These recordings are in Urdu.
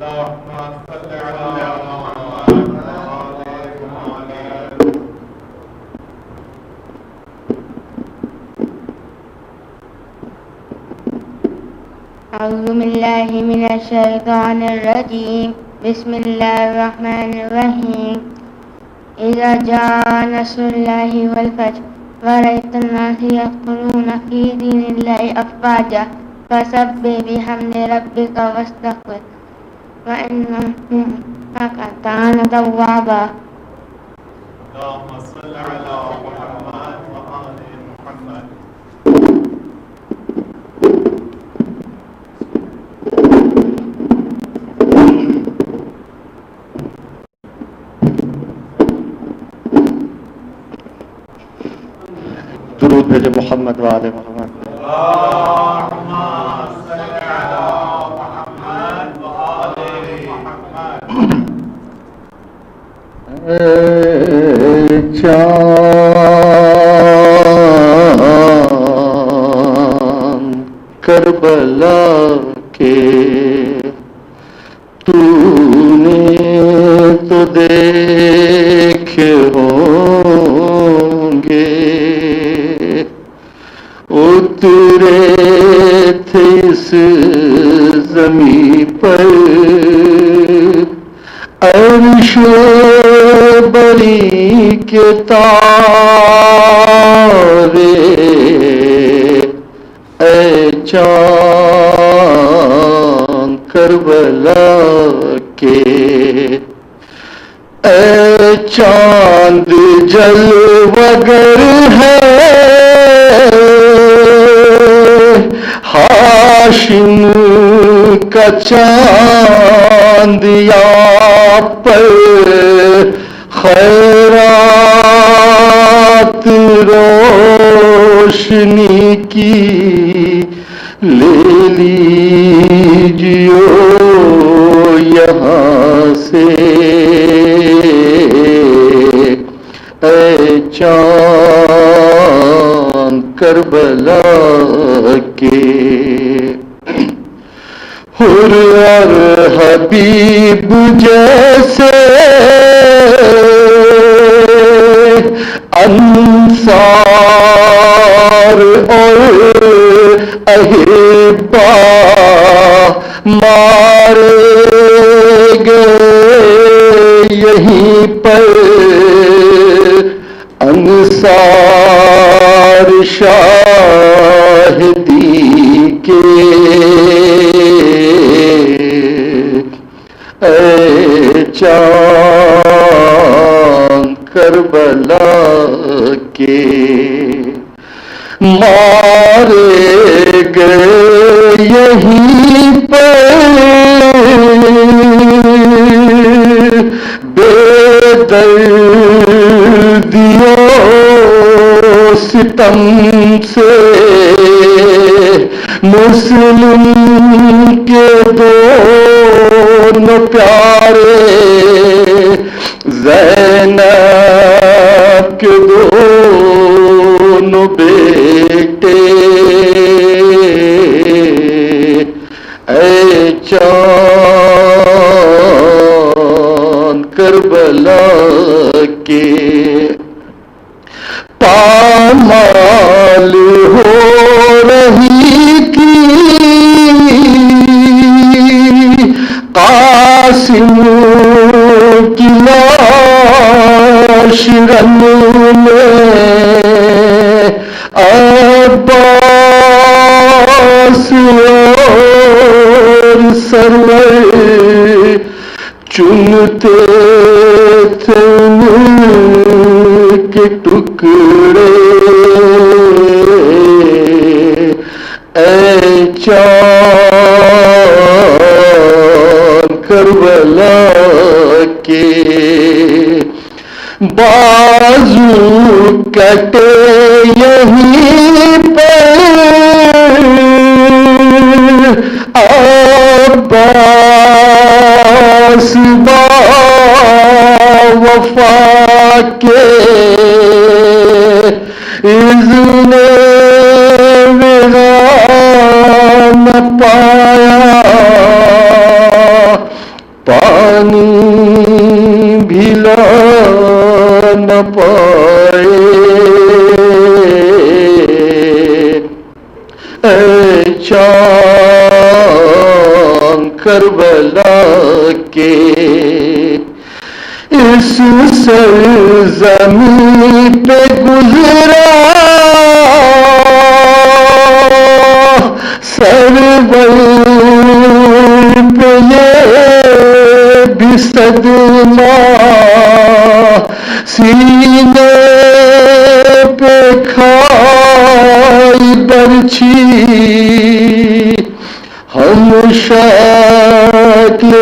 أعوذ بالله من الشيطان الرجيم. بسم الله الرحمن الرحيم. إذا جاء نصر الله والفتح ورأيت الناس يدخلون في دين الله أفواجا فسبح بحمد ربك واستغفر وإنه كان توابا. اللهم صل على محمد وآل محمد. درود بھیجے محمد وآل محمد. اللهم صل على محمد وآل محمد. چاند کربلا کے تو نے تو دیکھے ہوں گے، اترے تھے اس زمین پر عرش بری کے تارے، اے چاند کربلا کے، اے چاند جلوگر ہے ہاشم کا چاند یا پر خیرات روشنی کی لے لیجیو یہاں سے، اے چاند کربلا کے. حر اور حبیب جیسے انصار اور احبا مارے گئے یہیں پر، انصار شاہدی کے، اے چاند کربلا کے، مارے گئے یہیں پر بے دردیوں ستم سے، مسلم کے دونوں پیارے، زینب کے دونوں بیٹے، اے چاند کربلا کے، پامال ہو رہی تھی قاسم کی لاش رن میں، عباس اور سرور چنتے تھے ان کے ٹکڑے، اے چاند کربلا کے، بازو کٹے یہیں پر عباس با وفا کے، اذن وغا نہ پایا کربلا کے اس سرزمین پہ گزرا سرور پہ یہ بھی صدمہ سینے پہ کھائی برچھی ہم شکل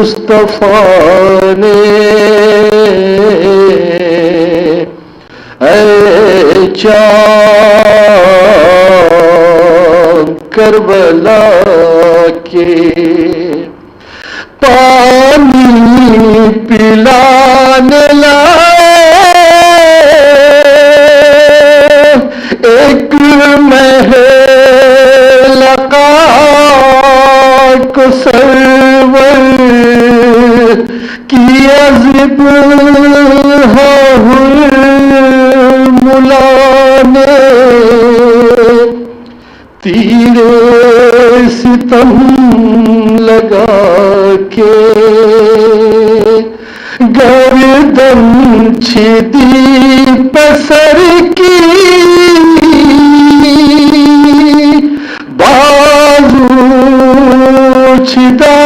مصطفیٰ نے اے چاند کربلا کے پانی پلانے لائے ایک محل کو سرور کی عزب ملا نے تیرے ستم لگا کے گردن چھیدی پسر کی بازو چھدا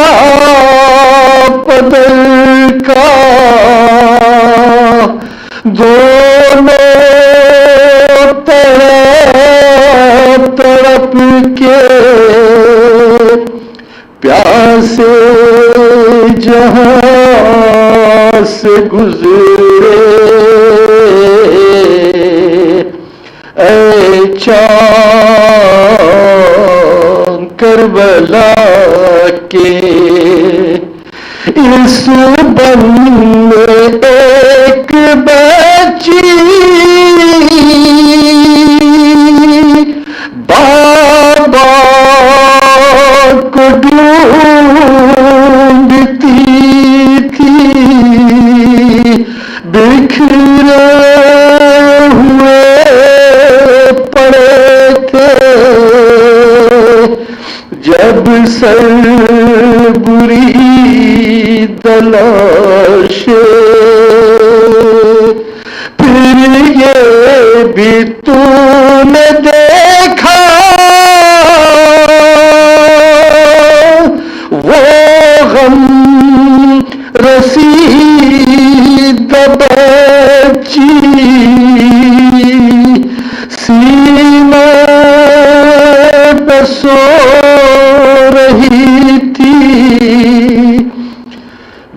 پدر کا دونوں تڑپ کے پیاسے جہاں سے گزرے اے چاند کربلا کے اس بن میں ایک بچی بابا کو ڈھونڈتی تھی بکھرے ہوئے پڑے تھے جب سر بری تلاشے پھر یہ بھی تو نے دیکھا وہ غم رسید بچی سینے پہ سو رہی تھی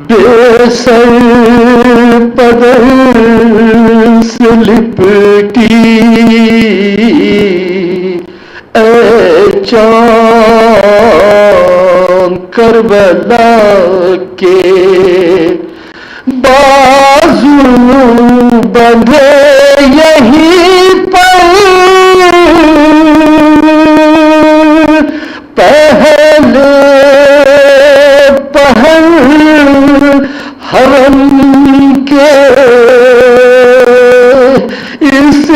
بے سر پدر سے لپٹی اے چاند کربلا کے بازو بندھے یہیں پر پہلے پہل حرم کے اس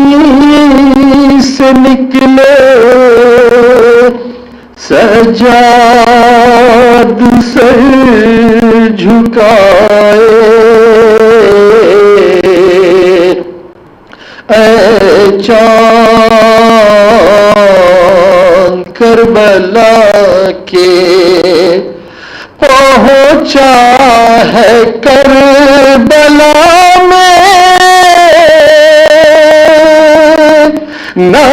سرزمین سے نکلے سجاد سر جھکائے اے چاند کربلا کے پہنچا ہے کربلا میں نہ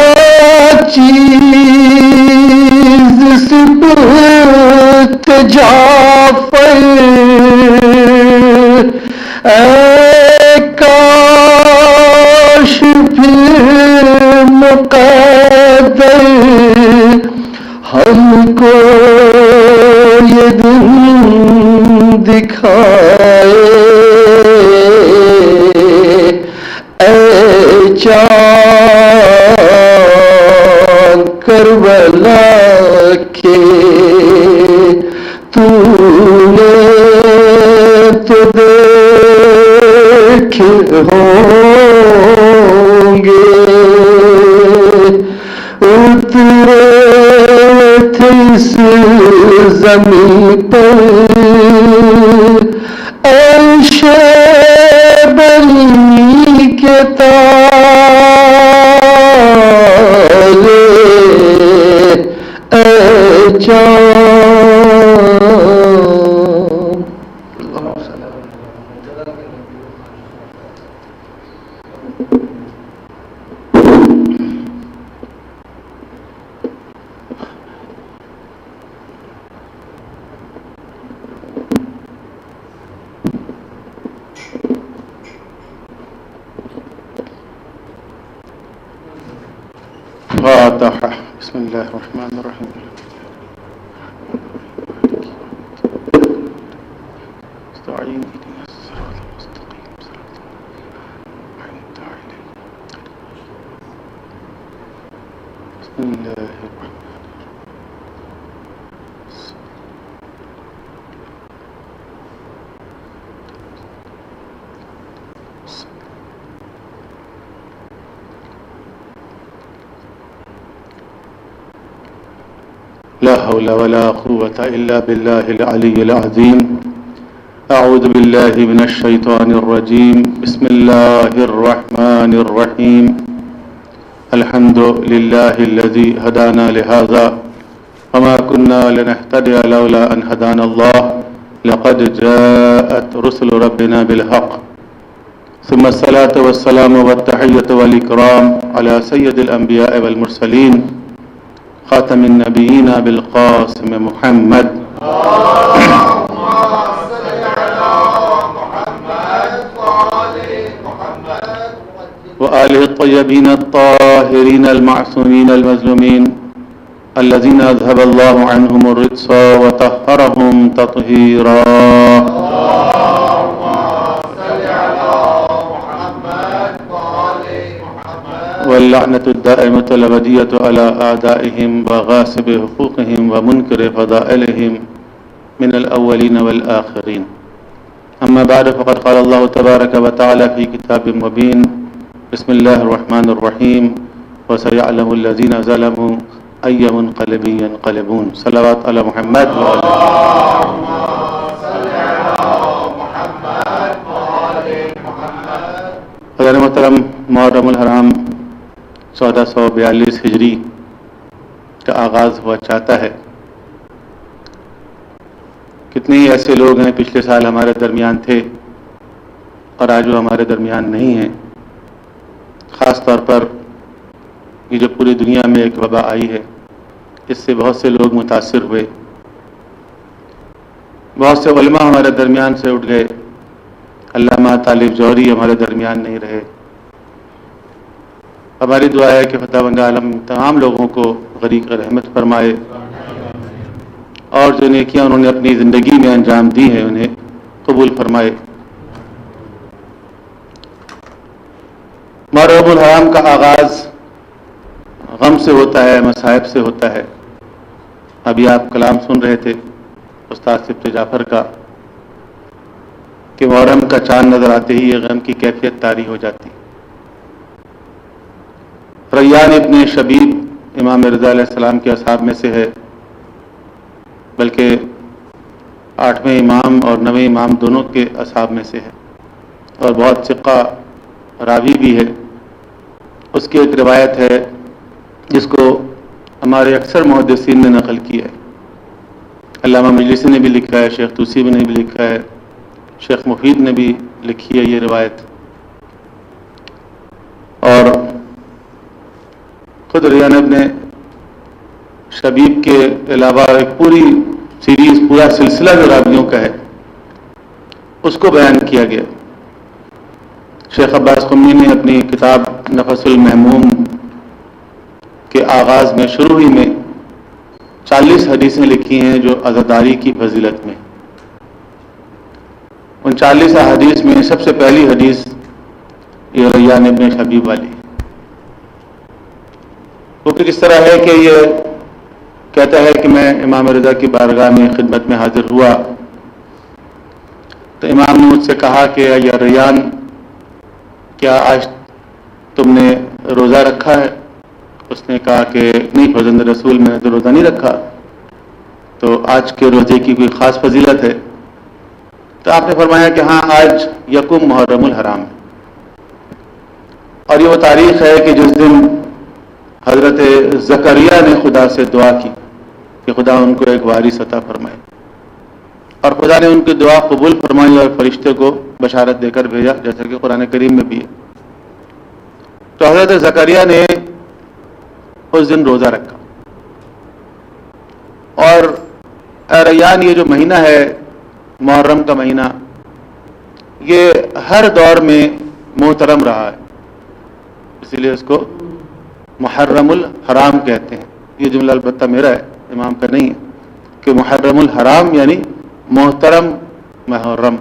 چیز سبت جعفر اے کاش پھر مقدر ہم کو یہ دن دکھائے اے چاند کربلا کے تو نے تو دیکھے ہوں گے اترے فاتحة. بسم الله الرحمن الرحيم. استعين اهدنا الصراط المستقيم صراط أنعمت عليهم. بسم الله الرحمن لا حول ولا قوة إلا بالله العلي العظيم. أعوذ بالله من الشيطان الرجيم. بسم الله الرحمن الرحيم. الحمد لله الذي هدانا لهذا وما كنا لنهتدي لولا أن هدانا الله لقد جاءت رسل ربنا بالحق. ثم الصلاة والسلام والتحية والإكرام على سيد الأنبياء والمرسلين خاتم النبيين بالقاسم محمد وآله الطيبين الطاهرين المعصومين المظلومين الذين أذهب الله عنهم الرجس وطهرهم تطهيرا. واللعنة الدائمة الأبدية على أعدائهم وغاصب حقوقهم ومنكر فضائلهم من الأولين والآخرين. أما بعد فقد قال الله تبارك وتعالى في كتاب مبين. بسم الله الرحمن الرحيم. وسيعلم الذين ظلموا أي منقلب ينقلبون. صلوات على محمد وعلى حضرت محترم محرم الحرام 1442 ہجری کا آغاز ہوا چاہتا ہے. کتنے ہی ایسے لوگ ہیں پچھلے سال ہمارے درمیان تھے اور آج وہ ہمارے درمیان نہیں ہیں. خاص طور پر یہ جو پوری دنیا میں ایک وبا آئی ہے اس سے بہت سے لوگ متاثر ہوئے. بہت سے علماء ہمارے درمیان سے اٹھ گئے. علامہ طالب جوہری ہمارے درمیان نہیں رہے. ہماری دعا ہے کہ فتح بند عالم تمام لوگوں کو غریق رحمت فرمائے اور جو نیکیاں انہوں نے اپنی زندگی میں انجام دی ہیں انہیں قبول فرمائے. محرم الحرام کا آغاز غم سے ہوتا ہے، مصائب سے ہوتا ہے. ابھی آپ کلام سن رہے تھے استاد صفت جعفر کا کہ محرم کا چاند نظر آتے ہی یہ غم کی کیفیت طاری ہو جاتی. ریان ابن شبیب امام رضا علیہ السلام کے اصحاب میں سے ہے، بلکہ 8ویں امام اور 9ویں امام دونوں کے اصحاب میں سے ہے اور بہت ثقہ راوی بھی ہے. اس کی ایک روایت ہے جس کو ہمارے اکثر محدثین نے نقل کیا ہے. علامہ مجلسی نے بھی لکھا ہے، شیخ توسی نے بھی لکھا ہے، شیخ مفید نے بھی لکھی ہے یہ روایت. اور خود ریان ابن شبیب کے علاوہ ایک پوری سیریز، پورا سلسلہ جو راویوں کا ہے اس کو بیان کیا گیا. شیخ عباس قمی نے اپنی کتاب نفس المحموم کے آغاز میں شروع ہی میں 40 حدیثیں لکھی ہیں جو عزاداری کی فضیلت میں. ان 40 احادیث میں سب سے پہلی حدیث یہ ریان ابن شبیب والی. وہ کس طرح ہے کہ یہ کہتا ہے کہ میں امام رضا کی بارگاہ میں خدمت میں حاضر ہوا تو امام نے مجھ سے کہا کہ یا ریان کیا آج تم نے روزہ رکھا ہے؟ اس نے کہا کہ نہیں فرزند رسول میں نے تو روزہ نہیں رکھا. تو آج کے روزے کی کوئی خاص فضیلت ہے؟ تو آپ نے فرمایا کہ ہاں آج یکم محرم الحرام ہے اور یہ وہ تاریخ ہے کہ جس دن حضرت زکریا نے خدا سے دعا کی کہ خدا ان کو ایک وارث عطا فرمائے. اور خدا نے ان کی دعا قبول فرمائی اور فرشتے کو بشارت دے کر بھیجا، جیسا کہ قرآن کریم میں بھی ہے۔ تو حضرت زکریا نے اس دن روزہ رکھا، اور ریان یہ جو مہینہ ہے محرم کا مہینہ، یہ ہر دور میں محترم رہا ہے، اسی لیے اس کو محرم الحرام کہتے ہیں۔ یہ جملہ البتہ میرا ہے، امام کا نہیں ہے، کہ محرم الحرام یعنی محترم محرم۔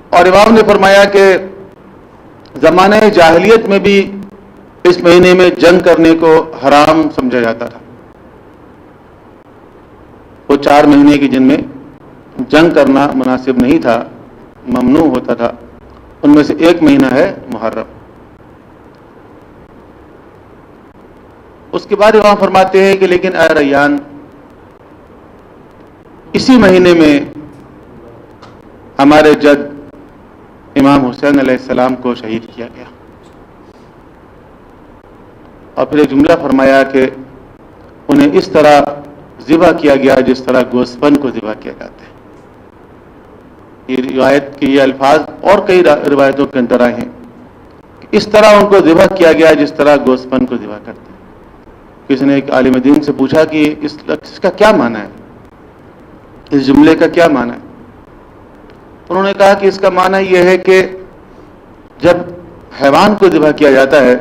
اور امام نے فرمایا کہ زمانہ جاہلیت میں بھی اس مہینے میں جنگ کرنے کو حرام سمجھا جاتا تھا۔ وہ 4 مہینے کی جن میں جنگ کرنا مناسب نہیں تھا، ممنوع ہوتا تھا، ان میں سے ایک مہینہ ہے محرم۔ اس کے بعد امام فرماتے ہیں کہ لیکن اے ریان، اسی مہینے میں ہمارے جد امام حسین علیہ السلام کو شہید کیا گیا۔ اور پھر ایک جملہ فرمایا کہ انہیں اس طرح ذبح کیا گیا جس طرح گوسفند کو ذبح کیا جاتا ہے۔ یہ روایت کے یہ الفاظ اور کئی روایتوں کے اندر آئے ہیں کہ اس طرح ان کو ذبح کیا گیا جس طرح گوسفند کو ذبح کرتے ہیں۔ کسی نے ایک عالم دین سے پوچھا کہ اس کا کیا معنی ہے، اس جملے کا کیا معنی ہے؟ انہوں نے کہا کہ اس کا معنی یہ ہے کہ جب حیوان کو ذبح کیا جاتا ہے،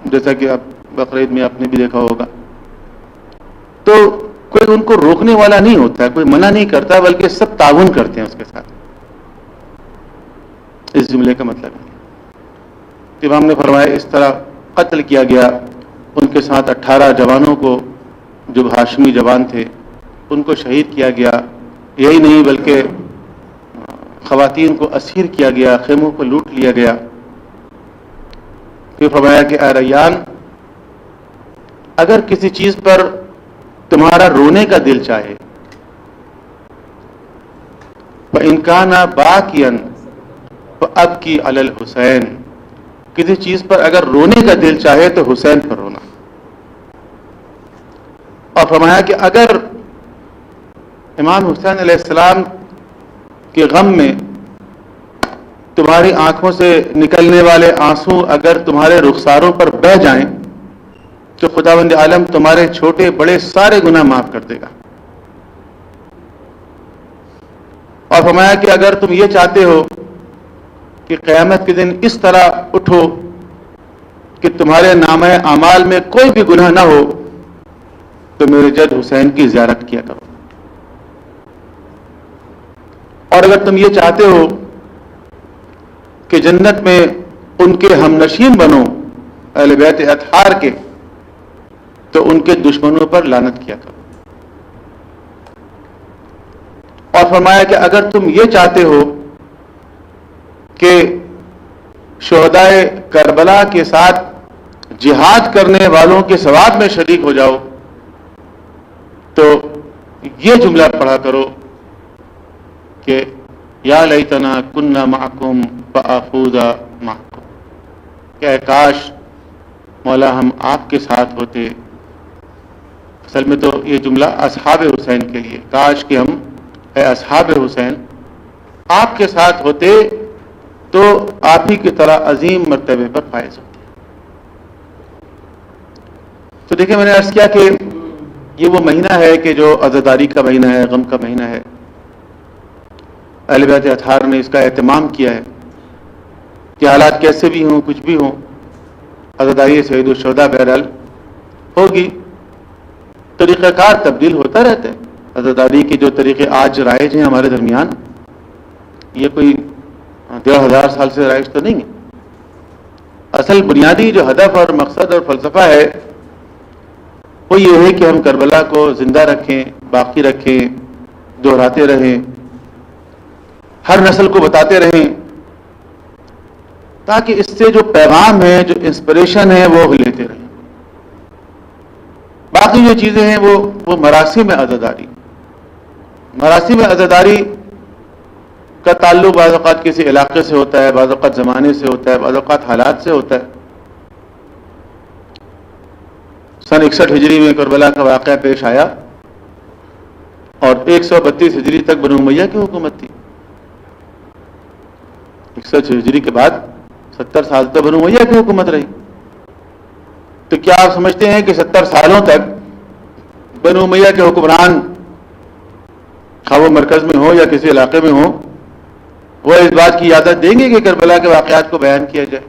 جیسا کہ آپ بقرعید میں آپ نے بھی دیکھا ہوگا، تو کوئی ان کو روکنے والا نہیں ہوتا ہے، کوئی منع نہیں کرتا، بلکہ سب تعاون کرتے ہیں اس کے ساتھ۔ اس جملے کا مطلب ہے امام نے فرمایا اس طرح قتل کیا گیا، ان کے ساتھ 18 جوانوں کو جو ہاشمی جوان تھے ان کو شہید کیا گیا۔ یہی نہیں بلکہ خواتین کو اسیر کیا گیا، خیموں کو لوٹ لیا گیا۔ پھر فرمایا کہ اے ریان، اگر کسی چیز پر تمہارا رونے کا دل چاہے، فَإِنْ كَانَ بَاكِيًا فَأَبْكِي عَلَى الْحُسَيْنِ، کسی چیز پر اگر رونے کا دل چاہے تو حسین پر رونا۔ اور فرمایا کہ اگر امام حسین علیہ السلام کے غم میں تمہاری آنکھوں سے نکلنے والے آنسو اگر تمہارے رخساروں پر بہہ جائیں تو خداوند عالم تمہارے چھوٹے بڑے سارے گناہ معاف کر دے گا۔ اور فرمایا کہ اگر تم یہ چاہتے ہو کہ قیامت کے دن اس طرح اٹھو کہ تمہارے نامہ اعمال میں کوئی بھی گناہ نہ ہو تو میرے جد حسین کی زیارت کیا کرو۔ اور اگر تم یہ چاہتے ہو کہ جنت میں ان کے ہم نشین بنو اہل بیت اطہار کے، تو ان کے دشمنوں پر لعنت کیا کرو۔ اور فرمایا کہ اگر تم یہ چاہتے ہو کہ شہدائے کربلا کے ساتھ جہاد کرنے والوں کے ثواب میں شریک ہو جاؤ تو یہ جملہ پڑھا کرو کہ یا لیتنا کننا معکم فافوز معکم، کہ کاش مولا ہم آپ کے ساتھ ہوتے۔ اصل میں تو یہ جملہ اصحاب حسین کے لیے، کاش کہ ہم اے اصحاب حسین آپ کے ساتھ ہوتے تو آپ ہی کی طرح عظیم مرتبے پر فائز ہوتے۔ تو دیکھیں میں نے عرض کیا کہ یہ وہ مہینہ ہے کہ جو عزاداری کا مہینہ ہے، غم کا مہینہ ہے۔ اہل بیت اطہار نے اس کا اہتمام کیا ہے کہ حالات کیسے بھی ہوں، کچھ بھی ہوں، عزاداری سید الشہداء بہرحال ہوگی۔ طریقہ کار تبدیل ہوتا رہتا ہے۔ عزاداری کے جو طریقے آج رائج ہیں ہمارے درمیان، یہ کوئی 1000 سال سے رائج تو نہیں ہے۔ اصل بنیادی جو ہدف اور مقصد اور فلسفہ ہے وہ یہ ہے کہ ہم کربلا کو زندہ رکھیں، باقی رکھیں، دہراتے رہیں، ہر نسل کو بتاتے رہیں، تاکہ اس سے جو پیغام ہے، جو انسپریشن ہے، وہ لیتے رہیں۔ باقی جو چیزیں ہیں وہ مراسم عزاداری، مراسم عزاداری کا تعلق بعض اوقات کسی علاقے سے ہوتا ہے، بعض اوقات زمانے سے ہوتا ہے، بعض اوقات حالات سے ہوتا ہے۔ سن 61 ہجری میں کربلا کا واقعہ پیش آیا اور 132 ہجری تک بنو امیہ کی حکومت تھی. 61 ہجری کے بعد 70 سال تک بنو امیہ کی حکومت رہی. تو کیا آپ سمجھتے ہیں کہ 70 سالوں تک بنو امیہ کے حکمران خواہ وہ مرکز میں ہو یا کسی علاقے میں ہو وہ اس بات کی اجازت دیں گے کہ کربلا کے واقعات کو بیان کیا جائے؟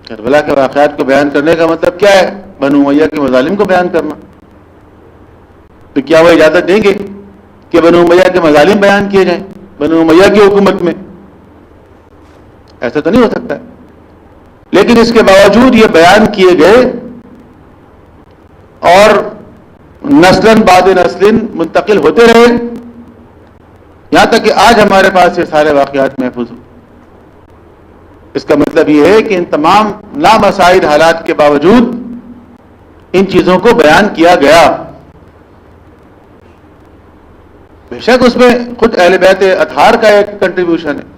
کربلا کے واقعات کو بیان کرنے کا مطلب کیا ہے؟ بنو امیہ کے مظالم کو بیان کرنا. تو کیا وہ اجازت دیں گے کہ بنو امیہ کے مظالم بیان کیے جائیں بنو امیہ کی حکومت میں؟ ایسا تو نہیں ہو سکتا. لیکن اس کے باوجود یہ بیان کیے گئے اور نسلاً بعد نسل منتقل ہوتے رہے یہاں تک کہ آج ہمارے پاس یہ سارے واقعات محفوظ ہوں. اس کا مطلب یہ ہے کہ ان تمام نامساعد حالات کے باوجود ان چیزوں کو بیان کیا گیا. بے شک اس میں خود اہل بیت اطہار کا ایک کنٹریبیوشن ہے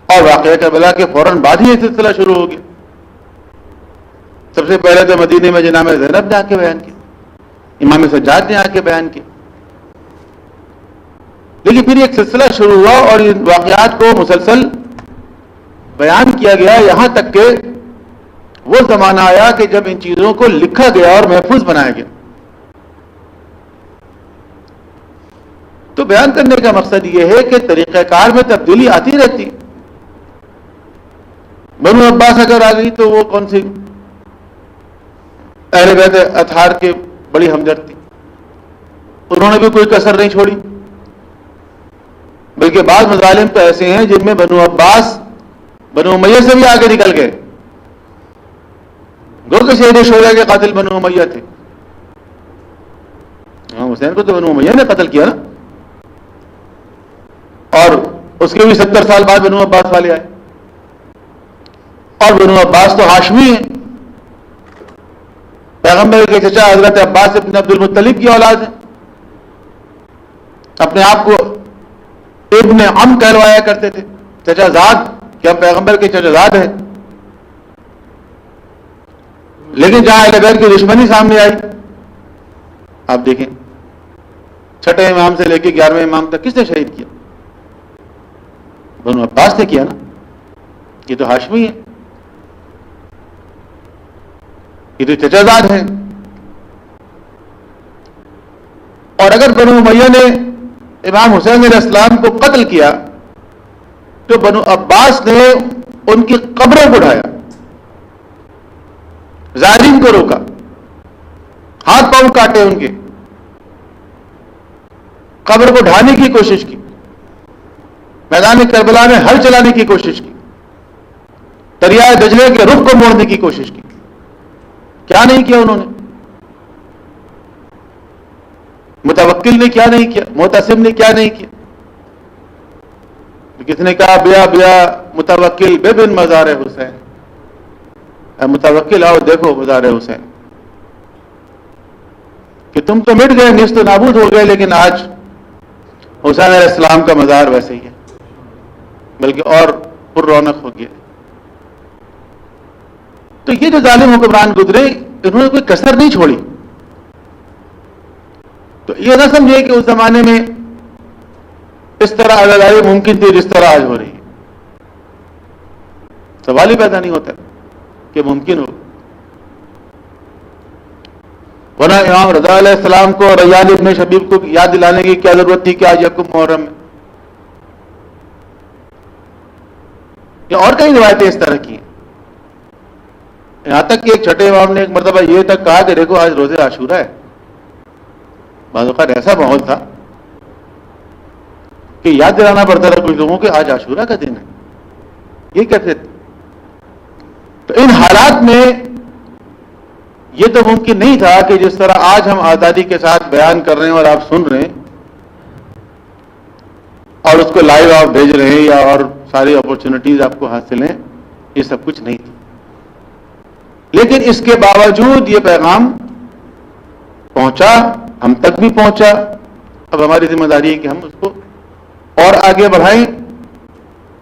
اور واقعہ کربلا کے فوراً بعد ہی یہ سلسلہ شروع ہو گیا. سب سے پہلے تو مدینے میں جناب زینب نے آ کے بیان کیا, امام سجاد نے آ کے بیان کیا, لیکن پھر ایک سلسلہ شروع ہوا اور ان واقعات کو مسلسل بیان کیا گیا یہاں تک کہ وہ زمانہ آیا کہ جب ان چیزوں کو لکھا گیا اور محفوظ بنایا گیا. تو بیان کرنے کا مقصد یہ ہے کہ طریقہ کار میں تبدیلی آتی رہتی. بنو عباس اگر آ گئی تو وہ کون سی اہل بیت اطہار کے بڑی ہمدرد تھی, انہوں نے بھی کوئی کسر نہیں چھوڑی. بلکہ بعض مظالم تو ایسے ہیں جن میں بنو عباس بنو امیہ سے بھی آگے نکل گئے. گو کہ شہید شعرا کے قاتل بنو امیہ تھے. حسین کو تو بنو امیہ نے قتل کیا نا, اور اس کے بھی 70 سال بعد بنو عباس والے آئے. اور بنو عباس تو ہاشمی ہیں, پیغمبر کے چچا حضرت عباس ابن عبد المطلب کی اولاد ہیں. اپنے آپ کو ابن عم کہلوایا کرتے تھے, چچا زاد, کہ ہم پیغمبر کے چچا زاد ہیں. لیکن جہاں اہل بیت کی دشمنی سامنے آئی, آپ دیکھیں چھٹے امام سے لے کے 11ویں امام تک کس نے شہید کیا؟ بنو عباس نے کیا نا. یہ تو ہاشمی ہے, یہ تو چچا زاد ہیں. اور اگر بنو امیہ نے امام حسین علیہ السلام کو قتل کیا تو بنو عباس نے ان کی قبروں کو ڈھایا, ظالم کو روکا, ہاتھ پاؤں کاٹے, ان کے قبر کو ڈھانے کی کوشش کی, میدان کربلا میں ہل چلانے کی کوشش کی, دریائے دجلے کے رخ کو موڑنے کی کوشش کی. کیا نہیں کیا انہوں نے؟ متوکل نے کیا نہیں کیا؟ معتصم نے کیا نہیں کیا؟ کس نے کہا بیا بیا متوکل بے بن مزار حسین, اے متوکل آؤ دیکھو مزار حسین, کہ تم تو مٹ گئے, نیست و نابود ہو گئے, لیکن آج حسین علیہ السلام کا مزار ویسے ہی ہے, بلکہ اور پر رونق ہو گیا. تو یہ جو ظالم حکمران گزرے انہوں نے کوئی کسر نہیں چھوڑی. تو یہ نہ سمجھے کہ اس زمانے میں اس طرح عزاداری ممکن تھی جس طرح آج ہو رہی ہے. سوال ہی پیدا نہیں ہوتا کہ ممکن ہو. ورنہ امام رضا علیہ السلام کو اور ریاض ابن شبیب کو یاد دلانے کی کیا ضرورت تھی کہ آج یکم محرم میں؟ یا اور کئی روایتیں اس طرح کی ہیں. یہاں تک کہ ایک چھٹے امام نے ایک مرتبہ یہ تک کہا کہ دیکھو آج روزے عاشورہ ہے. بعض اوقات ایسا ماحول تھا کہ یاد دلانا پڑتا تھا کچھ لوگوں کے آج عاشورہ کا دن ہے. یہ کیسے؟ تو ان حالات میں یہ تو ممکن نہیں تھا کہ جس طرح آج ہم آزادی کے ساتھ بیان کر رہے ہیں اور آپ سن رہے ہیں اور اس کو لائیو آپ بھیج رہے ہیں یا اور ساری اپرچونٹیز آپ کو حاصل ہیں, یہ سب کچھ نہیں تھا. لیکن اس کے باوجود یہ پیغام پہنچا, ہم تک بھی پہنچا. اب ہماری ذمہ داری ہے کہ ہم اس کو اور آگے بڑھائیں.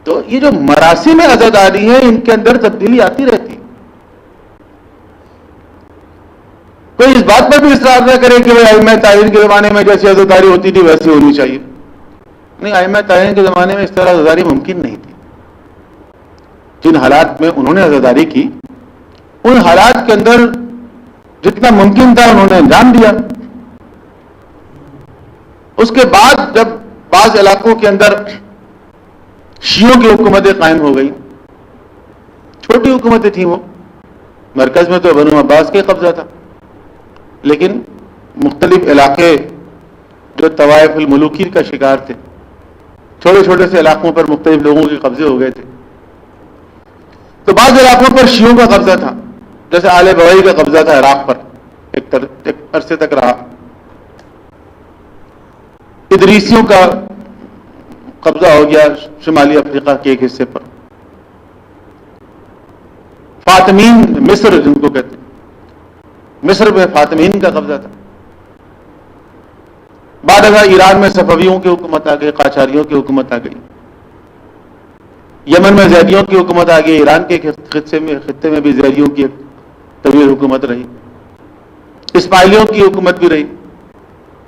تو یہ جو مراسم عزاداری ہیں ان کے اندر تبدیلی آتی رہتی. کوئی اس بات پر بھی اصرار نہ کرے کہ ائمہ تعین کے زمانے میں جیسی عزاداری ہوتی تھی ویسی ہونی چاہیے. نہیں، ائمہ تعین کے زمانے میں اس طرح عزاداری ممکن نہیں تھی. جن حالات میں انہوں نے عزاداری کی ان حالات کے اندر جتنا ممکن تھا انہوں نے انجام دیا. اس کے بعد جب بعض علاقوں کے اندر شیعوں کی حکومتیں قائم ہو گئی، چھوٹی حکومتیں تھیں، وہ مرکز میں تو بنو عباس کا قبضہ تھا، لیکن مختلف علاقے جو طوائف الملوکی کا شکار تھے، چھوٹے چھوٹے سے علاقوں پر مختلف لوگوں کے قبضے ہو گئے تھے. تو بعض علاقوں پر شیعوں کا قبضہ تھا، جیسے آل بوئی کا قبضہ تھا عراق پر، ایک عرصے تک رہا. ادریسیوں کا قبضہ ہو گیا شمالی افریقہ کے ایک حصے پر. فاطمین، مصر جن کو کہتے ہیں، مصر میں فاطمین کا قبضہ تھا. بعد ازاں ایران میں صفویوں کی حکومت آ گئی، قاجاریوں کی حکومت آ گئی. یمن میں زیدیوں کی حکومت آ گئی. ایران کے خطے میں بھی زیدیوں کی ایک طویل حکومت رہی. اسماعیلیوں کی حکومت بھی رہی.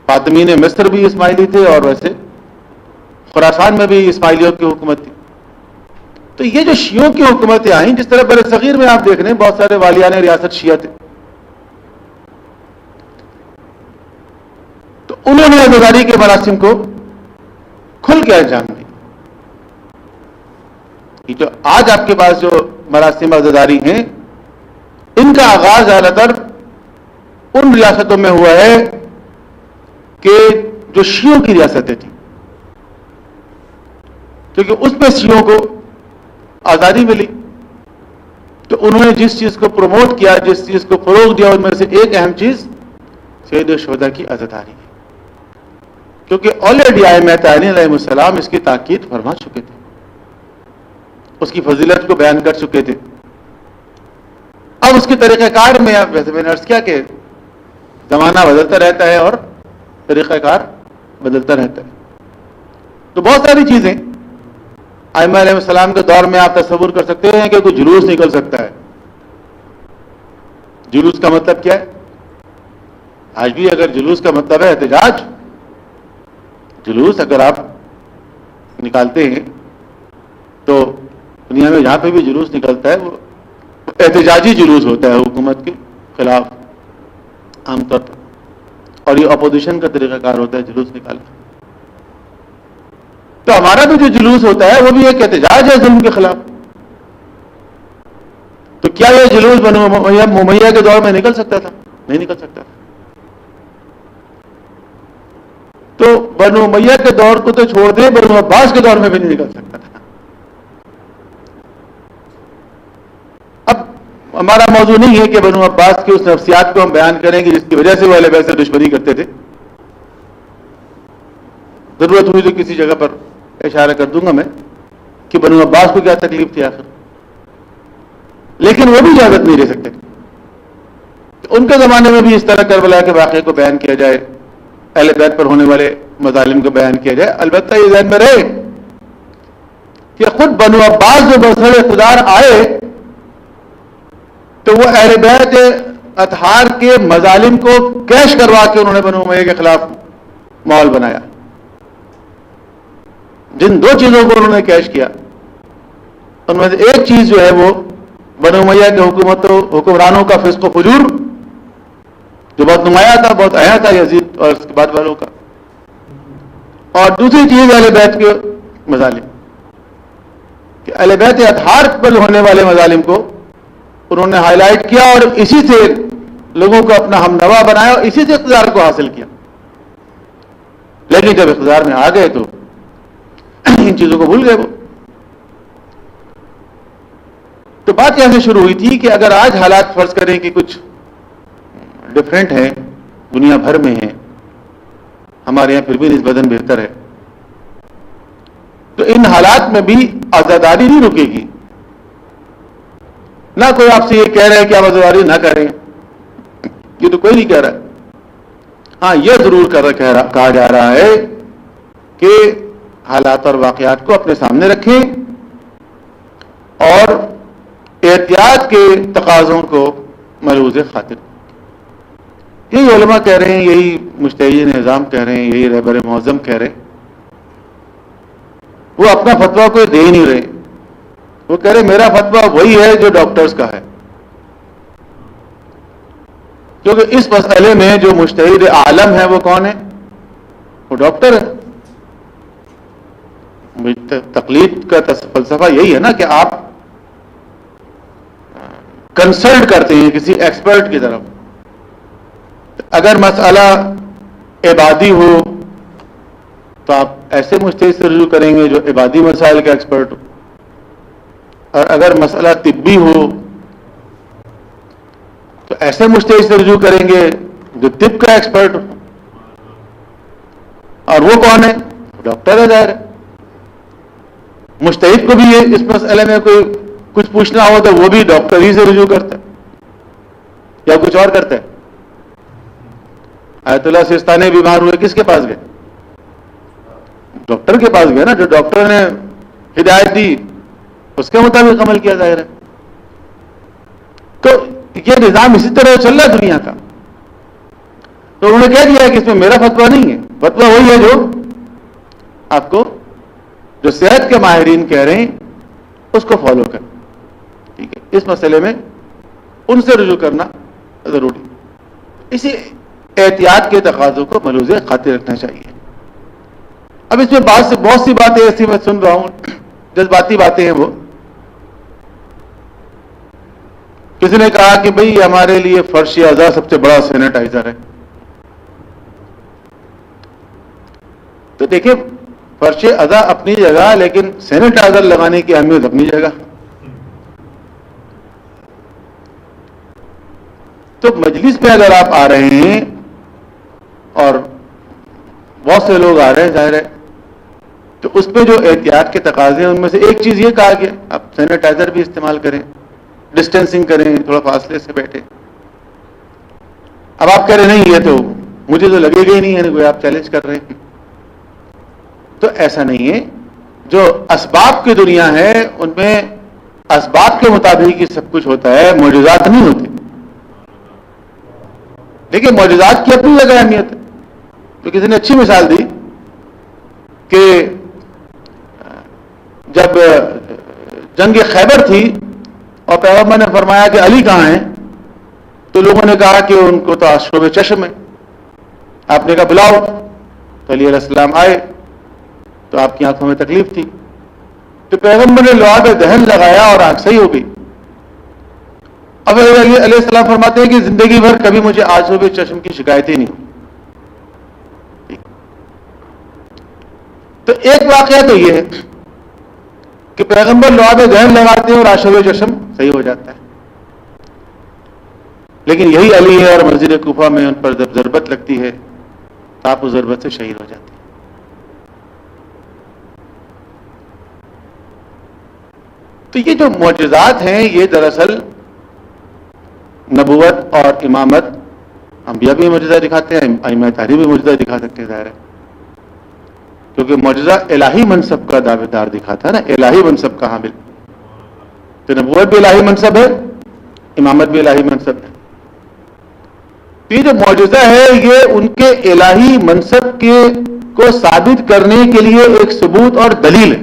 فاطمین مصر بھی اسماعیلی تھے اور ویسے خراسان میں بھی اسماعیلیوں کی حکومت تھی. تو یہ جو شیعوں کی حکومتیں آئیں، جس طرح بر صغیر میں آپ دیکھ رہے ہیں بہت سارے والیان ریاست شیعہ تھے، تو انہوں نے عزاداری کے مراسم کو کھل کے انجام دی. یہ جو آج آپ کے پاس جو مراسم عزاداری ہیں، ان کا آغاز زیادہ تر ان ریاستوں میں ہوا ہے کہ جو شیعوں کی ریاستیں تھیں، کیونکہ اس میں شیعوں کو آزادی ملی. تو انہوں نے جس چیز کو پروموٹ کیا، جس چیز کو فروغ دیا، ان میں سے ایک اہم چیز سید الشہداء کی عزاداری ہے، کیونکہ آلریڈی ائمہ تعین علیہ السلام اس کی تاکید فرما چکے تھے، اس کی فضیلت کو بیان کر چکے تھے. اب اس کے طریقہ کار میں ویسے میں نے عرض کیا کہ زمانہ بدلتا رہتا ہے اور طریقہ کار بدلتا رہتا ہے. تو بہت ساری چیزیں ائمہ علیہ السلام کے دور میں آپ تصور کر سکتے ہیں کہ کوئی جلوس نکل سکتا ہے. جلوس کا مطلب کیا ہے؟ آج بھی اگر جلوس کا مطلب ہے احتجاج، جلوس اگر آپ نکالتے ہیں تو دنیا میں جہاں پہ بھی جلوس نکلتا ہے وہ احتجاجی جلوس ہوتا ہے حکومت کے خلاف عام طور پر، اور یہ اپوزیشن کا طریقہ کار ہوتا ہے جلوس نکالنا. تو ہمارا بھی جو جلوس ہوتا ہے وہ بھی ایک احتجاج ہے ظلم کے خلاف. تو کیا یہ جلوس بنو امیہ کے دور میں نکل سکتا تھا؟ نہیں نکل سکتا تھا. تو بنو امیہ کے دور کو تو چھوڑ دیں، بنو عباس کے دور میں بھی نہیں نکل سکتا تھا. اب ہمارا موضوع نہیں ہے کہ بنو عباس کی اس نفسیات کو ہم بیان کریں کہ جس کی وجہ سے وہ اہل بیت سے دشمنی کرتے تھے. ضرورت ہوئی تو کسی جگہ پر اشارہ کر دوں گا میں کہ بنو عباس کو کیا تکلیف تھی آخر، لیکن وہ بھی اجازت نہیں لے سکتے. ان کے زمانے میں بھی اس طرح کربلا کے واقعے کو بیان کیا جائے، اہل بیت پر ہونے والے مظالم کو بیان کیا جائے. البتہ یہ ذہن میں رہے کہ خود بنو عباس جو برسر اقتدار آئے تو وہ اہل بیت اطہار کے مظالم کو کیش کروا کے انہوں نے بنو امیہ کے خلاف ماحول بنایا. جن دو چیزوں کو انہوں نے کیش کیا ان میں سے ایک چیز جو ہے وہ بنو امیہ کے حکمرانوں کا فسق و فجور جو بہت نمایاں تھا، بہت اہم تھا یزید اور اس کے بعد والوں کا، اور دوسری چیز اہل بیت کے مظالم، کہ اہل بیت اطہار پر ہونے والے مظالم کو انہوں نے ہائی لائٹ کیا اور اسی سے لوگوں کو اپنا ہمنوا بنایا اور اسی سے اقتدار کو حاصل کیا. لیکن جب اقتدار میں آ گئے تو ان چیزوں کو بھول گئے وہ. تو بات یہاں سے شروع ہوئی تھی کہ اگر آج حالات فرض کریں کہ کچھ ڈفرینٹ ہیں، دنیا بھر میں ہیں، ہمارے یہاں پھر بھی نسبتاً بہتر ہے، تو ان حالات میں بھی آزاداری نہیں رکے گی. نہ کوئی آپ سے یہ کہہ رہا ہے کہ آپ عزاداری نہ کریں، یہ تو کوئی نہیں کہہ رہا. ہاں یہ ضرور کہا جا رہا ہے کہ حالات اور واقعات کو اپنے سامنے رکھیں اور احتیاط کے تقاضوں کو ملحوظ خاطر. یہی علماء کہہ رہے ہیں، یہی مجتہدین نظام کہہ رہے ہیں، یہی رہبر معظم کہہ رہے ہیں. وہ اپنا فتویٰ کوئی دے ہی نہیں رہے. وہ کہہ رہے میرا فتویٰ وہی ہے جو ڈاکٹرز کا ہے، کیونکہ اس مسئلے میں جو مجتہد عالم ہے وہ کون ہے؟ وہ ڈاکٹر ہے. تقلید کا فلسفہ یہی ہے نا کہ آپ کنسلٹ کرتے ہیں کسی ایکسپرٹ کی طرف. اگر مسئلہ عبادی ہو تو آپ ایسے مجتہد سے رجوع کریں گے جو عبادی مسائل کا ایکسپرٹ ہو، اور اگر مسئلہ طبی ہو تو ایسے مجتہد سے رجوع کریں گے جو طب کا ایکسپرٹ ہو. اور وہ کون ہے؟ ڈاکٹر ہے. ظاہر ہے مجتہد کو بھی یہ اس مسئلے میں کوئی کچھ پوچھنا ہو تو وہ بھی ڈاکٹر ہی سے رجوع کرتا ہے یا کچھ اور کرتا ہے. آیت اللہ سستانی بیمار ہوئے کس کے پاس گئے؟ ڈاکٹر کے پاس گئے نا. جو ڈاکٹر نے ہدایت دی اس کے مطابق عمل کیا. ظاہر ہے تو یہ نظام اسی طرح چل رہا ہے دنیا کا. تو انہوں نے کہہ دیا کہ اس میں میرا فتویٰ نہیں ہے، فتویٰ وہی ہے جو آپ کو جو صحت کے ماہرین کہہ رہے ہیں اس کو فالو کریں. ٹھیک ہے، اس مسئلے میں ان سے رجوع کرنا ضروری. اسی احتیاط کے تقاضوں کو ملحوظ خاطر رکھنا چاہیے. اب اس میں بہت سی باتیں ایسی میں سن رہا ہوں، جذباتی باتیں ہیں. وہ کسی نے کہا کہ بھئی ہمارے لیے فرش اعضاء سب سے بڑا سینیٹائزر ہے. تو دیکھیں فرش اعضاء اپنی جگہ، لیکن سینیٹائزر لگانے کی اہمیت اپنی جگہ. تو مجلس پہ اگر آپ آ رہے ہیں اور بہت سے لوگ آ رہے ہیں ظاہر ہے، تو اس پہ جو احتیاط کے تقاضے ہیں ان میں سے ایک چیز یہ کہا کہ آپ سینیٹائزر بھی استعمال کریں، ڈسٹینسنگ کریں، تھوڑا فاصلے سے بیٹھیں. اب آپ کہہ رہے نہیں یہ تو مجھے تو لگے گا ہی نہیں ہے، کوئی آپ چیلنج کر رہے ہیں. تو ایسا نہیں ہے. جو اسباب کی دنیا ہے ان میں اسباب کے مطابق ہی سب کچھ ہوتا ہے، معجزات نہیں ہوتے. لیکن معجزات کی اپنی جگہ اہمیت ہے. تو کسی نے اچھی مثال دی کہ جب جنگ خیبر تھی اور پیغمبر نے فرمایا کہ علی کہاں ہیں، تو لوگوں نے کہا کہ ان کو تو آشوب چشم ہے. آپ نے کہا بلاؤ. تو علی علیہ السلام آئے تو آپ کی آنکھوں میں تکلیف تھی. تو پیغمبر نے لعاب دہن لگایا اور آنکھ صحیح ہو گئی. اب علی علیہ السلام فرماتے ہیں کہ زندگی بھر کبھی مجھے آشوب چشم کی شکایت ہی نہیں ہوئی. تو ایک واقعہ تو یہ ہے کہ پیغمبر لعاب دہن لگاتے ہیں اور آشوب چشم صحیح ہو جاتا ہے. لیکن یہی علی ہے اور مسجد کوفہ میں ان پر جب ضربت لگتی ہے تو آپ اس ضربت سے شہید ہو جاتے ہیں. تو یہ جو معجزات ہیں یہ دراصل نبوت اور امامت، انبیاء بھی معجزہ دکھاتے ہیں، ائمہ تاریخ بھی معجزہ دکھا سکتے ہیں. ظاہر ہے کیونکہ معجزہ الہی منصب کا دعوے دار دکھاتا ہے نا، الہی منصب کا حامل. تو نبوت بھی الہی منصب ہے، امامت بھی الہی منصب ہے. یہ جو معجزہ ہے یہ ان کے الہی منصب کو ثابت کرنے کے لیے ایک ثبوت اور دلیل ہے.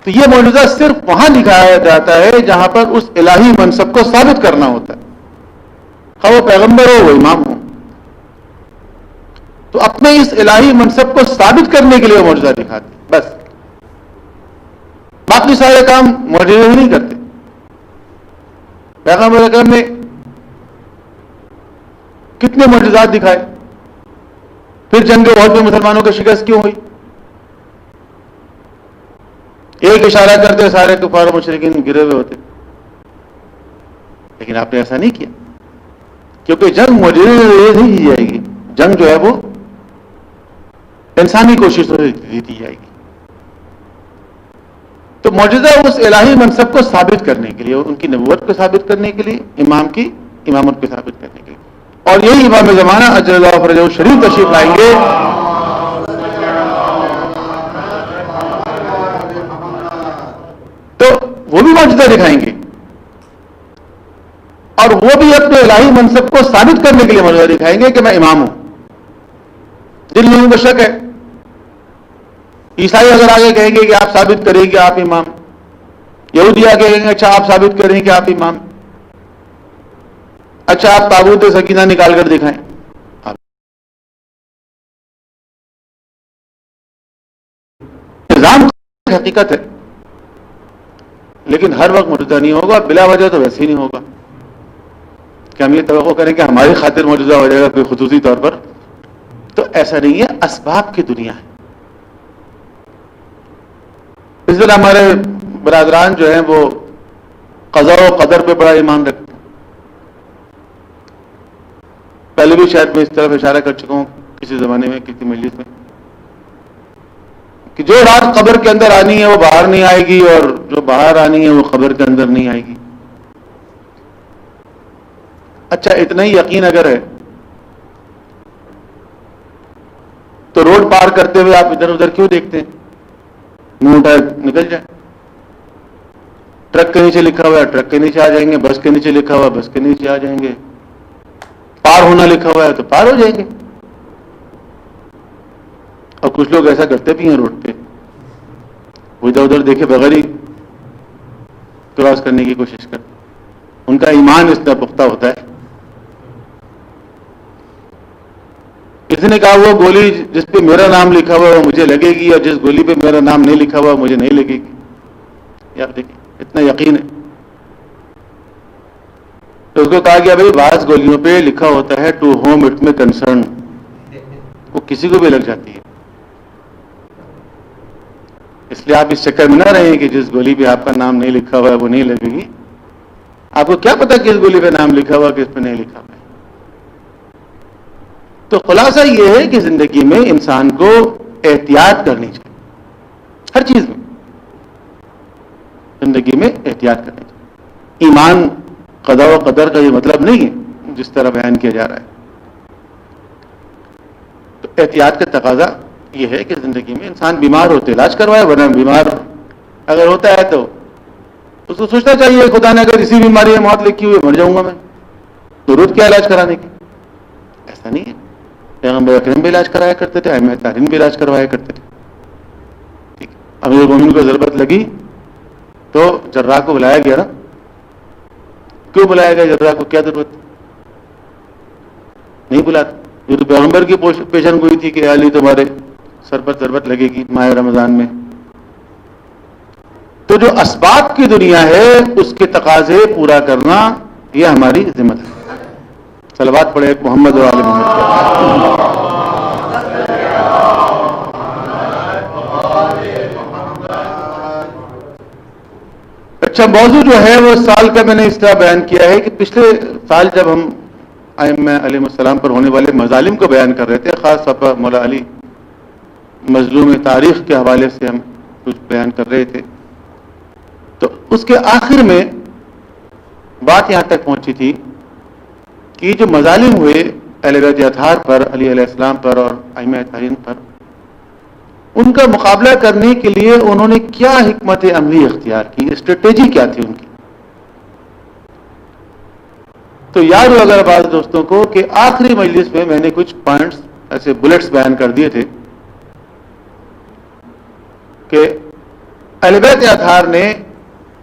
تو یہ معجزہ صرف وہاں دکھایا جاتا ہے جہاں پر اس الہی منصب کو ثابت کرنا ہوتا ہے، خواہ وہ پیغمبر ہو وہ امام ہو. تو اپنے اس الہی منصب کو ثابت کرنے کے لیے وہ معجزہ دکھاتے ہیں بس. باقی سارے کام معجزے نہیں کرتے. پیغمبر اکرم نے کتنے معجزات دکھائے. پھر جنگ احد میں مسلمانوں کی شکست کیوں ہوئی؟ ایک اشارہ کرتے سارے کفار و مشرکین گرے ہوئے ہوتے. لیکن آپ نے ایسا نہیں کیا، کیونکہ جنگ معجزے سے نہیں کی جائے گی. جنگ جو ہے وہ انسانی کوشش سے جیتی جائے گی. تو معجزہ اس الہی منصب کو ثابت کرنے کے لیے، ان کی نبوت کو ثابت کرنے کے لیے، امام کی امامت کو ثابت کرنے کے لیے. اور یہی امام زمانہ اجل اللہ فرجہ شریف تشریف لائیں گے. تو وہ بھی معجزہ دکھائیں گے. اور وہ بھی اپنے الہی منصب کو ثابت کرنے کے لیے معجزہ دکھائیں گے کہ میں امام ہوں. جن لوگوں کو شک ہے، عیسائی اگر آگے کہیں گے کہ آپ ثابت کریں کہ آپ امام، یہودی آگے کہیں گے اچھا آپ ثابت کریں کہ آپ امام، اچھا آپ تابوت سکینہ نکال کر دکھائیں. نظام حقیقت ہے، لیکن ہر وقت معجزہ نہیں ہوگا، بلا وجہ تو ویسے ہی نہیں ہوگا کہ ہم یہ توقع کریں کہ ہماری خاطر معجزہ ہو جائے گا کوئی خصوصی طور پر. تو ایسا نہیں ہے، اسباب کی دنیا ہے. اس طرح ہمارے برادران جو ہیں وہ قضاء و قدر پہ بڑا ایمان رکھتے ہیں. پہلے بھی شاید میں اس طرف اشارہ کر چکا ہوں کسی زمانے میں، کسی مجلس میں، کہ جو رات قبر کے اندر آنی ہے وہ باہر نہیں آئے گی، اور جو باہر آنی ہے وہ قبر کے اندر نہیں آئے گی. اچھا اتنا ہی یقین اگر ہے تو روڈ پار کرتے ہوئے آپ ادھر ادھر کیوں دیکھتے ہیں؟ منہ اٹھائے نکل جائیں. ٹرک کے نیچے لکھا ہوا ہے ٹرک کے نیچے آ جائیں گے، بس کے نیچے لکھا ہوا ہے بس کے نیچے آ جائیں گے، پار ہونا لکھا ہوا ہے تو پار ہو جائیں گے. اور کچھ لوگ ایسا کرتے بھی ہیں روڈ پہ، وہ ادھر ادھر دیکھے بغیر ہی کراس کرنے کی کوشش کرتے. ان کا ایمان اس طرح پختہ ہوتا ہے. کسی نے کہا وہ گولی جس پہ میرا نام لکھا ہوا ہے وہ مجھے لگے گی، اور جس گولی پہ میرا نام نہیں لکھا ہوا مجھے نہیں لگے گی. یار دیکھیں اتنا یقین ہے. تو اس کو کہا گیا بھائی بعض گولیوں پہ لکھا ہوتا ہے ٹو ہوم اٹ میں کنسرن، وہ کسی کو بھی لگ جاتی ہے. اس لیے آپ اس چکر میں نہ رہیں کہ جس گولی پہ آپ کا نام نہیں لکھا ہوا ہے وہ نہیں لگے گی. آپ کو کیا پتا کس گولی پہ نام لکھا ہوا کس پہ نہیں لکھا ہوا ہے. تو خلاصہ یہ ہے کہ زندگی میں انسان کو احتیاط کرنی چاہیے، ہر چیز میں زندگی میں احتیاط کرنی چاہیے. ایمان قضاء و قدر کا یہ مطلب نہیں ہے جس طرح بیان کیا جا رہا ہے. تو احتیاط کا تقاضا یہ ہے کہ زندگی میں انسان بیمار ہو تو علاج کروائے، ورنہ بیمار اگر ہوتا ہے تو اس کو سوچنا چاہیے خدا نے اگر اسی بیماری میں موت لکھی ہوئی مر جاؤں گا میں، ضرورت کیا علاج کرانے کی. ایسا نہیں ہے. پیغمبر اکرم بھی علاج کرایا کرتے تھے، ائمہ تارین بھی علاج کروایا کرتے تھے. ٹھیک ہے. امیر المومنین کو ضرورت لگی تو جراح کو بلایا گیا نا. کیوں بلایا گیا جراح کو؟ کیا ضرورت؟ نہیں بلاتا. یہ تو پیغمبر کی پیشن گوئی تھی کہ علی تمہارے سر پر ضرورت لگے گی ماہ رمضان میں. تو جو اسباب کی دنیا ہے اس کے تقاضے پورا کرنا یہ ہماری ذمہ ہے. صلوات پڑھے محمد و آل محمد. اچھا موضوع جو ہے وہ اس سال کا میں نے اس طرح بیان کیا ہے کہ پچھلے سال جب ہم ائمہ علیہ السلام پر ہونے والے مظالم کو بیان کر رہے تھے، خاص طور پر مولا علی مظلوم تاریخ کے حوالے سے ہم کچھ بیان کر رہے تھے، تو اس کے آخر میں بات یہاں تک پہنچی تھی کہ جو مظالم ہوئے اہل بیت اطہار پر، علی علیہ السلام پر اور ائمہ تارین پر، ان کا مقابلہ کرنے کے لیے انہوں نے کیا حکمت عملی اختیار کی، اسٹریٹجی کیا تھی ان کی. تو یاد ہو اگر بعض دوستوں کو کہ آخری مجلس میں نے کچھ پوائنٹس ایسے بلٹس بیان کر دیے تھے کہ اہل بیت اطہار نے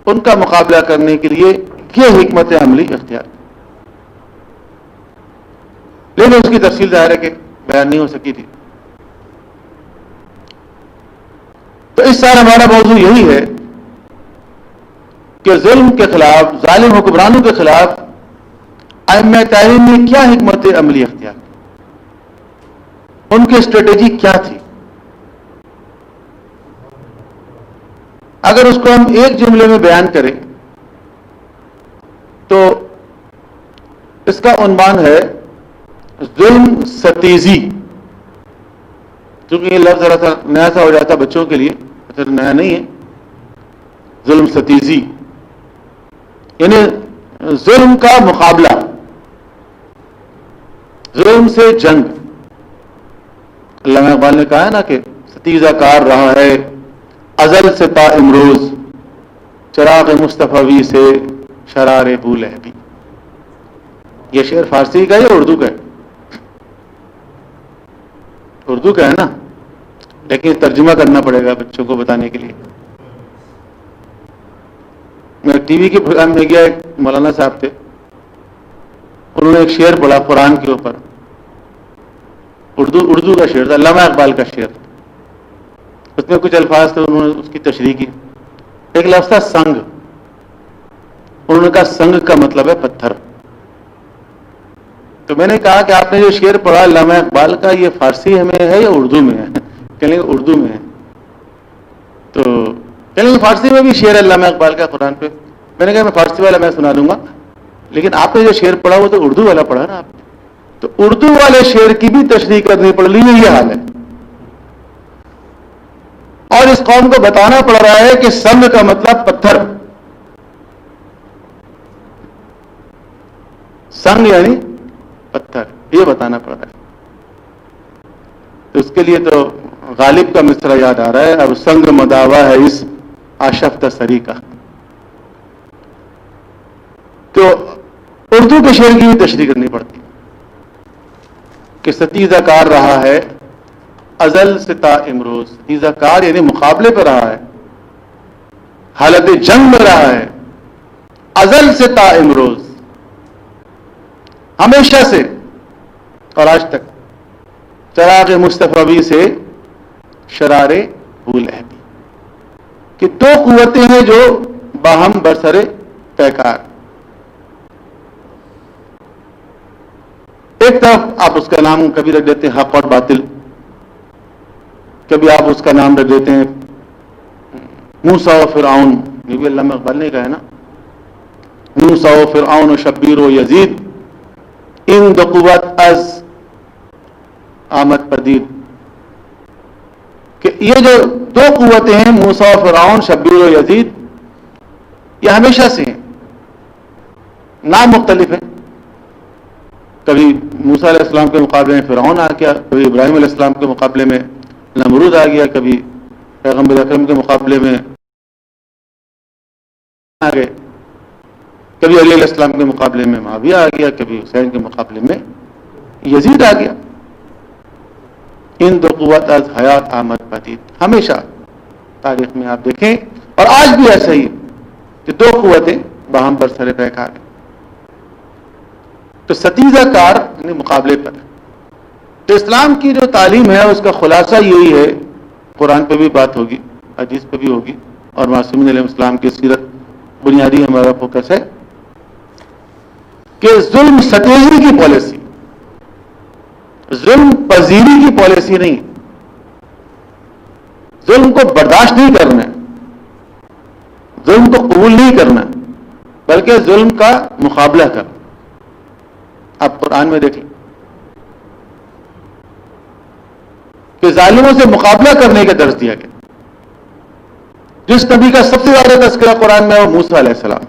ان کا مقابلہ کرنے کے لیے یہ حکمت عملی اختیار کی، لیکن اس کی تفصیل ظاہر ہے کہ بیان نہیں ہو سکی تھی. تو اس سال ہمارا موضوع یہی ہے کہ ظلم کے خلاف، ظالم حکمرانوں کے خلاف ائمہ تارین نے کیا حکمت عملی اختیار کی، ان کی اسٹریٹجی کیا تھی. اگر اس کو ہم ایک جملے میں بیان کریں تو اس کا عنوان ہے ظلم ستیزی. چونکہ یہ لفظ ذرا سا نیا سا ہو جاتا بچوں کے لیے، اچھا نیا نہیں ہے. ظلم ستیزی یعنی ظلم کا مقابلہ، ظلم سے جنگ. علامہ اقبال نے کہا ہے نا کہ ستیزہ کار رہا ہے ازل سے تا امروز، چراغ مصطفی سے شرار بو لہبی. یہ شعر فارسی کا ہے یا اردو کا ہے؟ اردو کا ہے نا، لیکن ترجمہ کرنا پڑے گا بچوں کو بتانے کے لیے. میں ٹی وی کے پروگرام میں گیا، ایک مولانا صاحب تھے، انہوں نے ایک شعر پڑھا قرآن کے اوپر، اردو کا شعر تھا، علامہ اقبال کا شعر. اس میں کچھ الفاظ تھے، انہوں نے اس کی تشریح کی. ایک لفظ تھا سنگ. انہوں نے کہا سنگ کا مطلب ہے پتھر. تو میں نے کہا کہ آپ نے جو شعر پڑھا علامہ اقبال کا، یہ فارسی میں ہے یا اردو میں ہے؟ کہنے لگے اردو میں ہے. تو کہنے لگے فارسی میں بھی شعر ہے علامہ اقبال کا قرآن پہ. میں نے کہا میں فارسی والا میں سنا دوں گا، لیکن آپ نے جو شعر پڑھا وہ تو اردو والا پڑھا نا آپ نے. تو اردو والے شعر کی بھی تشریح کرنی پڑ رہی ہے، یہ حال ہے. اور اس قوم کو بتانا پڑ رہا ہے کہ سنگ کا مطلب پتھر، سنگ یعنی پتھر، یہ بتانا پڑ رہا ہے. تو اس کے لیے تو غالب کا مصرع یاد آ رہا ہے، اب سنگ مداوا ہے اس آشفتہ سری کا. تو اردو کے شعر کی بھی تشریح کرنی پڑتی کہ ستیزہ کار رہا ہے ازل سے تا امروز. ستیزہ کار یعنی مقابلے پہ رہا ہے، حالت جنگ میں رہا ہے، ازل سے تا امروز، ہمیشہ سے اور آج تک. چراغ مصطفی سے شرار بھول ہے کہ دو قوتیں ہیں جو باہم برسر پیکار. ایک طرف آپ اس کا نام کبھی رکھ دیتے ہیں حق اور باطل، کبھی آپ اس کا نام رکھ دیتے ہیں موسیٰ و فرعون. یہ بھی علامہ اقبال نے کہا ہے نا، موسیٰ و فرعون و شبیر و یزید ان دو قوت از آمد پدید. کہ یہ جو دو قوتیں ہیں موسیٰ و فرعون، شبیر و یزید، یہ ہمیشہ سے ہیں. نام مختلف ہیں، کبھی موسیٰ علیہ السلام کے مقابلے میں فرعون آ گیا، کبھی ابراہیم علیہ السلام کے مقابلے میں نمرود آ گیا، کبھی پیغمبر اکرم کے مقابلے میں آ گئے، کبھی علی علیہ السلام کے مقابلے میں معاویہ آ گیا، کبھی حسین کے مقابلے میں یزید آ گیا. ان دو قوت از حیات آمد پدید، ہمیشہ تاریخ میں آپ دیکھیں اور آج بھی ایسا ہی کہ دو قوتیں باہم برسر پیکار ہیں. تو ستیزہ کار یعنی مقابلے پر. تو اسلام کی جو تعلیم ہے اس کا خلاصہ یہی ہے، قرآن پہ بھی بات ہوگی، حدیث پہ بھی ہوگی، اور معصومین علیہ السلام کی سیرت بنیادی ہمارا فوکس ہے کہ ظلم ستیزی کی پالیسی، ظلم پذیری کی پالیسی نہیں، ظلم کو برداشت نہیں کرنا، ظلم کو قبول نہیں کرنا، بلکہ ظلم کا مقابلہ کرنا. آپ قرآن میں دیکھیں کہ ظالموں سے مقابلہ کرنے کا درس دیا گیا. جس نبی کا سب سے زیادہ تذکرہ قرآن میں ہے وہ موسیٰ علیہ السلام،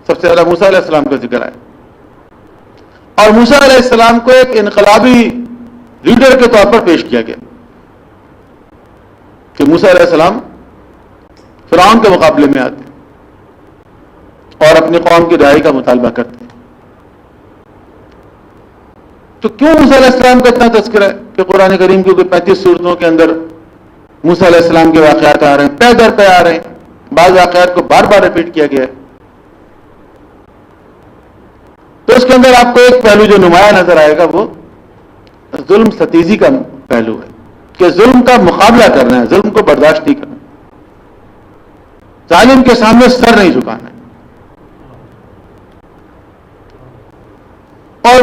سب سے زیادہ موسیٰ علیہ السلام کا ذکر ہے. اور موسیٰ علیہ السلام کو ایک انقلابی لیڈر کے طور پر پیش کیا گیا کہ موسیٰ علیہ السلام فرعون کے مقابلے میں آتے اور اپنی قوم کی رہائی کا مطالبہ کرتے. تو کیوں موسیٰ علیہ السلام کا اتنا تذکرہ ہے کہ قرآن کریم کی 35 سورتوں کے اندر موسیٰ علیہ السلام کے واقعات آ رہے ہیں، پے در پے آ رہے ہیں، بعض واقعات کو بار بار ریپیٹ کیا گیا ہے. تو اس کے اندر آپ کو ایک پہلو جو نمایاں نظر آئے گا وہ ظلم ستیزی کا پہلو ہے کہ ظلم کا مقابلہ کرنا ہے، ظلم کو برداشت نہیں کرنا، ظالم کے سامنے سر نہیں جھکانا ہے. اور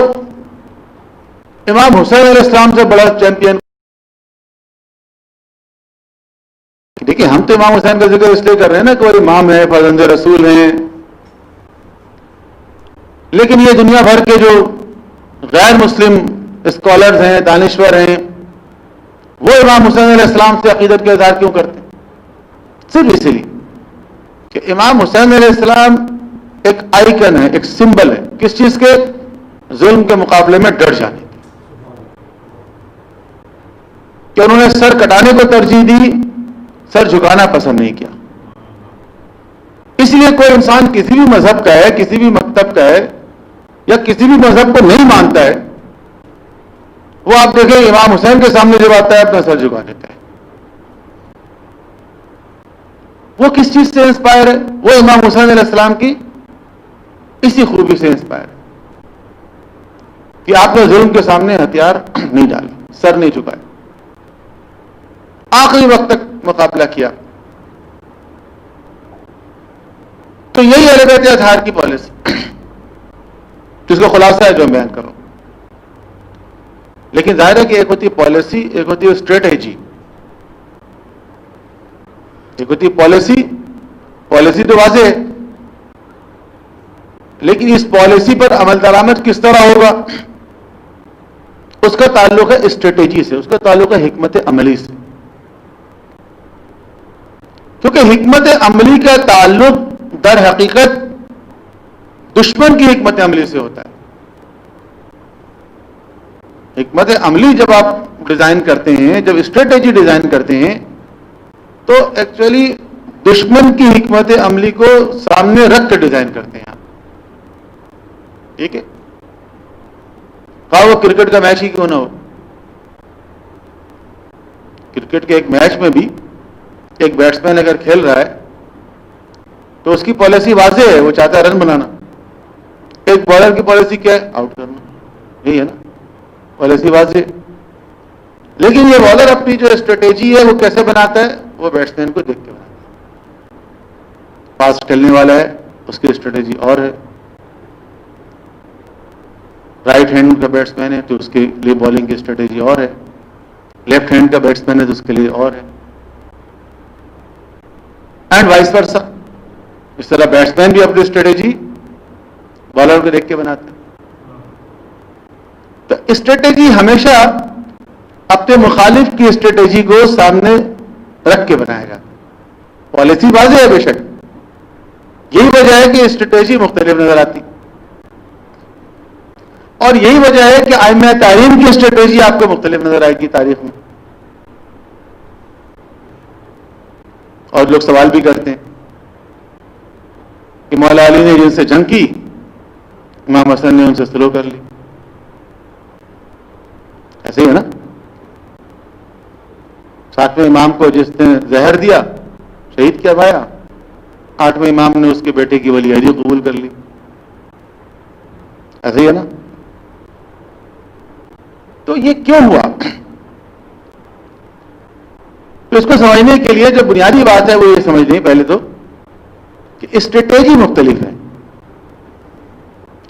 امام حسین علیہ السلام سے بڑا چیمپئن، دیکھیں ہم تو امام حسین کا ذکر اس لیے کر رہے ہیں نا کہ وہ امام ہیں، فرزند رسول ہیں، لیکن یہ دنیا بھر کے جو غیر مسلم اسکالرز ہیں، دانشور ہیں، وہ امام حسین علیہ السلام سے عقیدت کا اظہار کیوں کرتے ہیں؟ صرف اسی لیے کہ امام حسین علیہ السلام ایک آئیکن ہے، ایک سمبل ہے، کس چیز کے؟ ظلم کے مقابلے میں ڈٹ جانے کی، کہ انہوں نے سر کٹانے کو ترجیح دی، سر جھکانا پسند نہیں کیا. اس لیے کوئی انسان کسی بھی مذہب کا ہے، کسی بھی طبقہ ہے یا کسی بھی مذہب کو نہیں مانتا ہے، وہ آپ دیکھیں امام حسین کے سامنے جب آتا ہے اپنا سر جھکا لیتا ہے. وہ کس چیز سے انسپائر ہے؟ وہ امام حسین علیہ السلام کی اسی خوبی سے انسپائر ہے کہ آپ نے ظلم کے سامنے ہتھیار نہیں ڈالے، سر نہیں جھکائے، آخری وقت تک مقابلہ کیا. تو یہی اہل بیت اطہار کی پالیسی، جس کا خلاصہ ہے جو میں بیان کروں. لیکن ظاہر ہے کہ ایک ہوتی ہے پالیسی، ایک ہوتی ہے اسٹریٹجی. ایک ہوتی ہے پالیسی تو واضح ہے، لیکن اس پالیسی پر عمل درآمد کس طرح ہوگا اس کا تعلق ہے اسٹریٹجی سے، اس کا تعلق ہے حکمت عملی سے. کیونکہ حکمت عملی کا تعلق در حقیقت دشمن کی حکمت عملی سے ہوتا ہے. حکمت عملی جب آپ ڈیزائن کرتے ہیں، جب اسٹریٹجی ڈیزائن کرتے ہیں، تو ایکچولی دشمن کی حکمت عملی کو سامنے رکھ کے ڈیزائن کرتے ہیں آپ. ٹھیک ہے، وہ کرکٹ کا میچ ہی کیوں نہ ہو. کرکٹ کے ایک میچ میں بھی ایک بیٹسمین اگر کھیل رہا ہے تو اس کی پالیسی واضح ہے، وہ چاہتا ہے رن بنانا. ایک بالر کی پالیسی کیا ہے؟ آؤٹ کرنا. یہی ہے نا پالیسی واضح. لیکن یہ بالر اپنی جو اسٹریٹجی ہے وہ کیسے بناتا ہے؟ وہ بیٹسمین کو دیکھ کے بناتا ہے. فاسٹ کھیلنے والا ہے، اس کی اسٹریٹجی اور ہے. رائٹ ہینڈ کا بیٹسمین ہے تو اس کے لیے بالنگ کی اسٹریٹجی اور ہے. لیفٹ ہینڈ کا بیٹسمین ہے تو اس کے لیے اور ہے. And vice versa. اس طرح بیٹسمین بھی اپنی اسٹریٹجی بالر کو دیکھ کے بناتے ہیں. تو اسٹریٹجی ہمیشہ اپنے مخالف کی اسٹریٹجی کو سامنے رکھ کے بنائے گا. پالیسی واضح ہے بے شک، یہی وجہ ہے کہ اسٹریٹجی مختلف نظر آتی، اور یہی وجہ ہے کہ ائمہ تاریم کی اسٹریٹجی آپ کو مختلف نظر آئے گی تاریخ میں. اور لوگ سوال بھی کرتے ہیں کہ مولا علی نے جن سے جنگ کی، امام حسن نے ان سے سلو کر لی. ایسے ہی ہے نا. ساتویں امام کو جس نے زہر دیا، شہید کیا بھایا، آٹھویں امام نے اس کے بیٹے کی ولی عہدی قبول کر لی. ایسے ہی ہے نا. تو یہ کیوں ہوا؟ تو اس کو سمجھنے کے لیے جو بنیادی بات ہے وہ یہ سمجھ لیں پہلے تو کہ اسٹریٹجی مختلف ہے.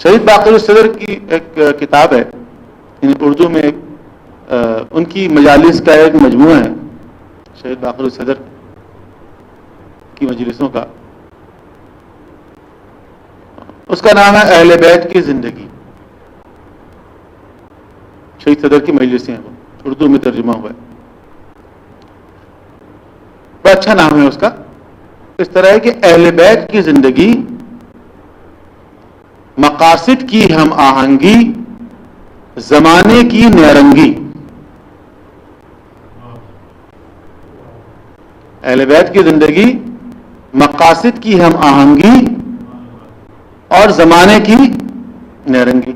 شہید باقر الصدر کی ایک کتاب ہے، اردو میں ایک ان کی مجالس کا ایک مجموعہ ہے، شہید باقر الصدر کی مجلسوں کا. اس کا نام ہے اہل بیت کی زندگی. شہید صدر کی مجلسیں ہیں، وہ اردو میں ترجمہ ہوا ہے. بڑا اچھا نام ہے اس کا. اس طرح ہے کہ اہل بیت کی زندگی، مقاصد کی ہم آہنگی، زمانے کی نیرنگی. اہل بیت کی زندگی، مقاصد کی ہم آہنگی اور زمانے کی نیرنگی.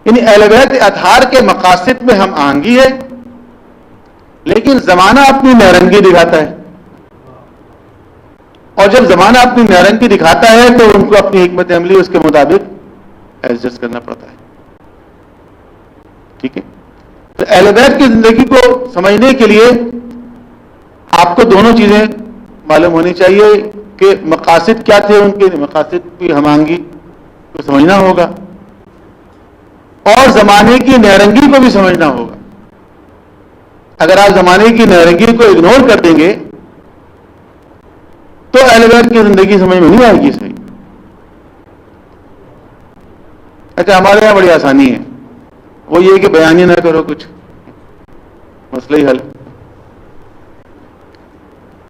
یعنی اہل بیت اطہار کے مقاصد میں ہم آہنگی ہے، لیکن زمانہ اپنی نیرنگی دکھاتا ہے. اور جب زمانہ اپنی نیرنگی دکھاتا ہے تو ان کو اپنی حکمت عملی اس کے مطابق ایڈجسٹ کرنا پڑتا ہے. ٹھیک ہے. تو اہل بیت کی زندگی کو سمجھنے کے لیے آپ کو دونوں چیزیں معلوم ہونی چاہیے کہ مقاصد کیا تھے ان کے، مقاصد کی ہم آہنگی کو سمجھنا ہوگا، اور زمانے کی نیرنگی کو بھی سمجھنا ہوگا. اگر آپ زمانے کی نیرنگی کو اگنور کر دیں گے تو اہل بیت کی زندگی سمجھ میں نہیں آئے گی. صحیح. اچھا، ہمارے یہاں بڑی آسانی ہے، وہ یہ کہ بیان ہی نہ کرو کچھ، مسئلہ ہی حل.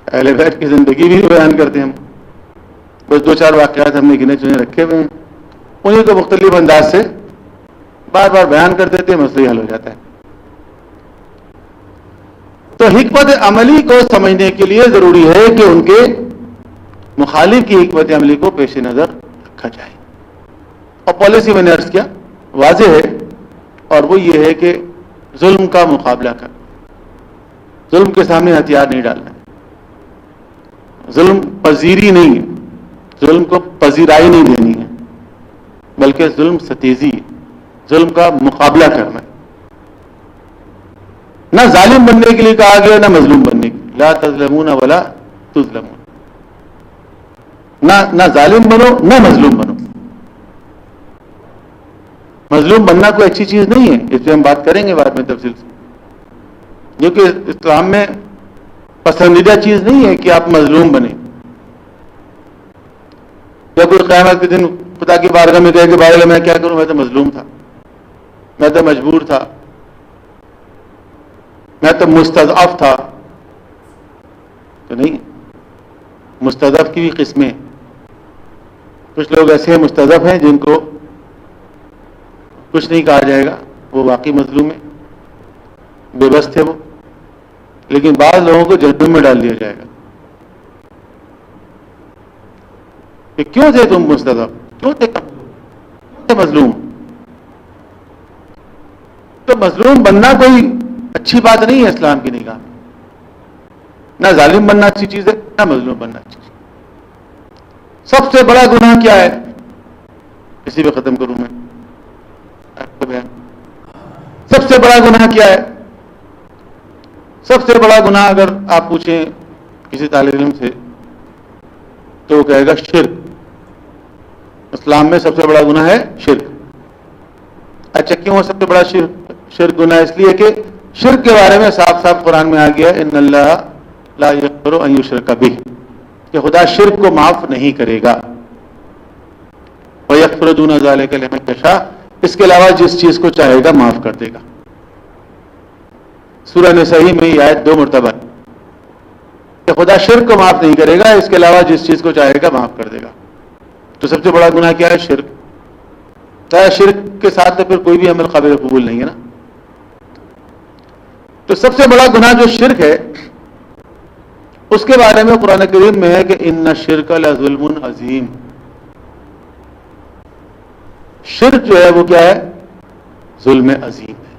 اہل بیت کی زندگی بھی بیان کرتے ہیں ہم، بس دو چار واقعات ہم نے گنے چنے رکھے ہوئے ہیں، انہیں کو مختلف انداز سے بار بار بیان کر دیتے ہیں، مسئلہ ہی حل ہو جاتا ہے. تو حکمت عملی کو سمجھنے کے لیے ضروری ہے کہ ان کے مخالف کی حکمت عملی کو پیش نظر رکھا رکھا جائے. اور پالیسی میں نے عرض کیا واضح ہے، اور وہ یہ ہے کہ ظلم کا مقابلہ کر، ظلم کے سامنے ہتھیار نہیں ڈالنا ہے. ظلم پذیری نہیں ہے، ظلم کو پذیرائی نہیں دینی ہے، بلکہ ظلم ستیزی ہے، ظلم کا مقابلہ کرنا ہے. نہ ظالم بننے کے لیے کہا گیا، نہ مظلوم بننے کے لیے. لا تظلمون ولا تظلمون. نہ ظالم بنو نہ مظلوم بنو. مظلوم بننا کوئی اچھی چیز نہیں ہے، اس پہ ہم بات کریں گے بعد میں تفصیل سے، جو کہ اسلام میں پسندیدہ چیز نہیں ہے کہ آپ مظلوم بنیں. یا کوئی قیامت کے دن خدا کی بارگاہ میں کہے کہ بھائی میں کیا کروں، میں تو مظلوم تھا، میں تو مجبور تھا، میں تو مستضعف تھا. تو نہیں، مستضعف کی بھی قسمیں. کچھ لوگ ایسے مستضعف ہیں جن کو کچھ نہیں کہا جائے گا، وہ واقعی مظلوم ہے، بے بس تھے وہ. لیکن بعض لوگوں کو جہنم میں ڈال دیا جائے گا کہ کیوں تھے تم مستضعف، کیوں تھے مظلوم. تو مظلوم بننا کوئی اچھی بات نہیں ہے اسلام کی نگاہ میں. نہ ظالم بننا اچھی چیز ہے، نہ مظلوم بننا اچھی چیز. سب سے بڑا گناہ کیا ہے، اسی پہ ختم کروں میں بیان. سب سے بڑا گناہ کیا ہے؟ سب سے بڑا گناہ اگر آپ پوچھیں کسی طالب علم سے تو وہ کہے گا شرک. اسلام میں سب سے بڑا گناہ ہے شرک. اچھا کیوں سب سے بڑا شرک گناہ؟ اس لیے کہ شرک کے بارے میں صاف صاف قرآن میں آ گیا ان اللہ لا یغفر ان یشرک بہ، کہ خدا شرک کو معاف نہیں کرے گا. ویغفر دون ذلک لمن یشاء، اس کے علاوہ جس چیز کو چاہے گا معاف کر دے گا. سورہ نساء میں یہ آیت 2 مرتبہ ہے کہ خدا شرک کو معاف نہیں کرے گا، اس کے علاوہ جس چیز کو چاہے گا معاف کر دے گا. تو سب سے بڑا گناہ کیا ہے؟ شرک. شرک کے ساتھ تو پھر کوئی بھی عمل قابل قبول نہیں ہے نا. تو سب سے بڑا گناہ جو شرک ہے اس کے بارے میں قرآن کریم میں ہے کہ ان الشرک لظلم عظیم. شرک جو ہے وہ کیا ہے؟ ظلم عظیم ہے.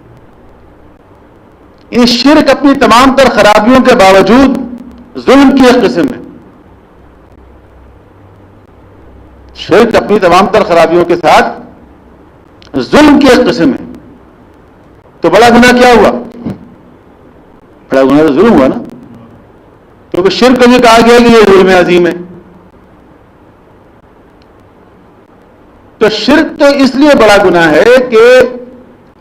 یہ شرک اپنی تمام تر خرابیوں کے باوجود ظلم کی ایک قسم ہے. شرک اپنی تمام تر خرابیوں کے ساتھ ظلم کی ایک قسم ہے. تو بڑا گناہ کیا ہوا؟ بڑا گناہ تو ظلم ہوا نا، کیونکہ شرک کو بھی کہا گیا کہ یہ ظلم عظیم ہے. تو شرک تو اس لیے بڑا گناہ ہے کہ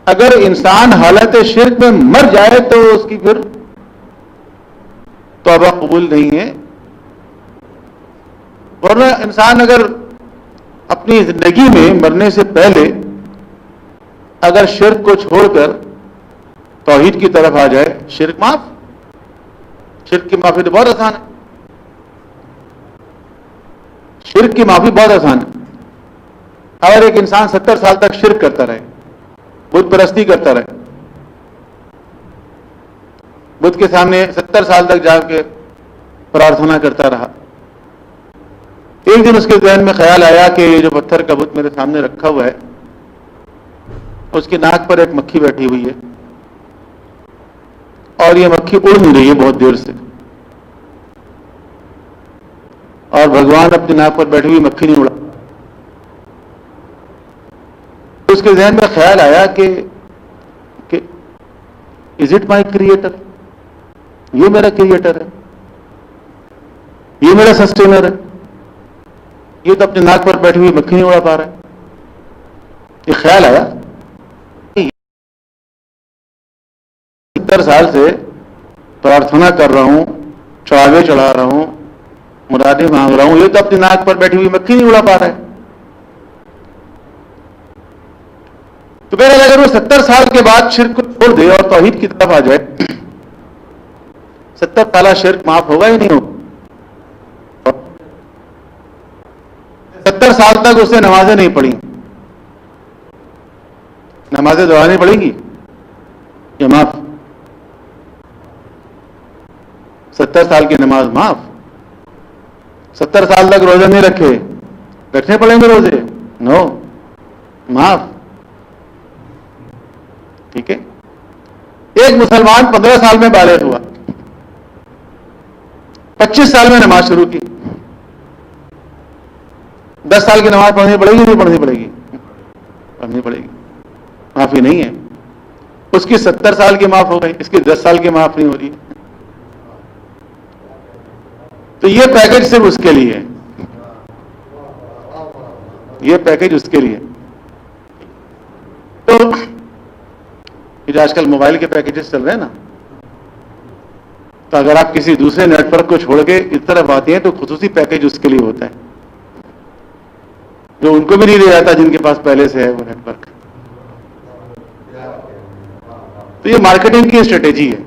اگر انسان حالت شرک میں مر جائے تو اس کی پھر توبہ قبول نہیں ہے. ورنہ انسان اگر اپنی زندگی میں مرنے سے پہلے اگر شرک کو چھوڑ کر توحید کی طرف آ جائے، شرک معاف. شرک کی معافی تو بہت آسان ہے. شرک کی معافی بہت آسان ہے. اگر ایک انسان 70 سال تک شرک کرتا رہے، بت پرستی کرتا رہے، بت کے سامنے 70 سال تک جا کے پرارتھنا کرتا رہا، ایک دن اس کے ذہن میں خیال آیا کہ یہ جو پتھر کا بت میرے سامنے رکھا ہوا ہے اس کی ناک پر ایک مکھی بیٹھی ہوئی ہے اور یہ مکھی اڑ نہیں رہی ہے بہت دیر سے، اور بھگوان اپنی ناک پر بیٹھی ہوئی مکھی نہیں اڑا. اس کے ذہن میں خیال آیا کہ از اٹ مائی کریٹر؟ یہ میرا کریٹر ہے، یہ میرا سسٹینر ہے، یہ تو اپنی ناک پر بیٹھی ہوئی مکھی نہیں اڑا پا رہا ہے. یہ خیال آیا. 70 سال سے پرارتھنا کر رہا ہوں، چڑھاوے چڑھا رہا ہوں، مرادیں مانگ رہا ہوں، یہ تو اپنی ناک پر بیٹھی ہوئی مکھی نہیں اڑا پا رہا ہے. تو بہرحال اگر وہ 70 سال کے بعد شرک کو چھوڑ دے اور توحید کی طرف آ جائے، 70 سالہ شرک معاف ہوگا ہی نہیں ہوگا. 70 سال تک اسے نمازیں نہیں پڑھی، نمازیں دہرانی پڑیں گی یا معاف؟ 70 سال کی نماز معاف. 70 سال تک روزہ نہیں رکھے، رکھنے پڑیں گے روزے؟ نو، معاف. ٹھیک ہے. ایک مسلمان 15 سال میں بالغ ہوا، 25 سال میں نماز شروع کی، 10 سال کی نماز پڑھنی پڑے گی نہیں پڑھنی پڑے گی؟ پڑھنی پڑے گی. معافی نہیں ہے. اس کی 70 سال کی معاف ہو گئی، اس کی 10 سال کی معاف نہیں ہو رہی. تو یہ پیکج صرف اس کے لیے ہے، یہ پیکج اس کے لیے. تو یہ جو آج کل موبائل کے پیکیجز چل رہے ہیں نا، تو اگر آپ کسی دوسرے نیٹ ورک کو چھوڑ کے اس طرف آتے ہیں تو خصوصی پیکج اس کے لیے ہوتا ہے، جو ان کو بھی نہیں دیا جاتا جن کے پاس پہلے سے ہے وہ نیٹ ورک. تو یہ مارکیٹنگ کی اسٹریٹجی ہے،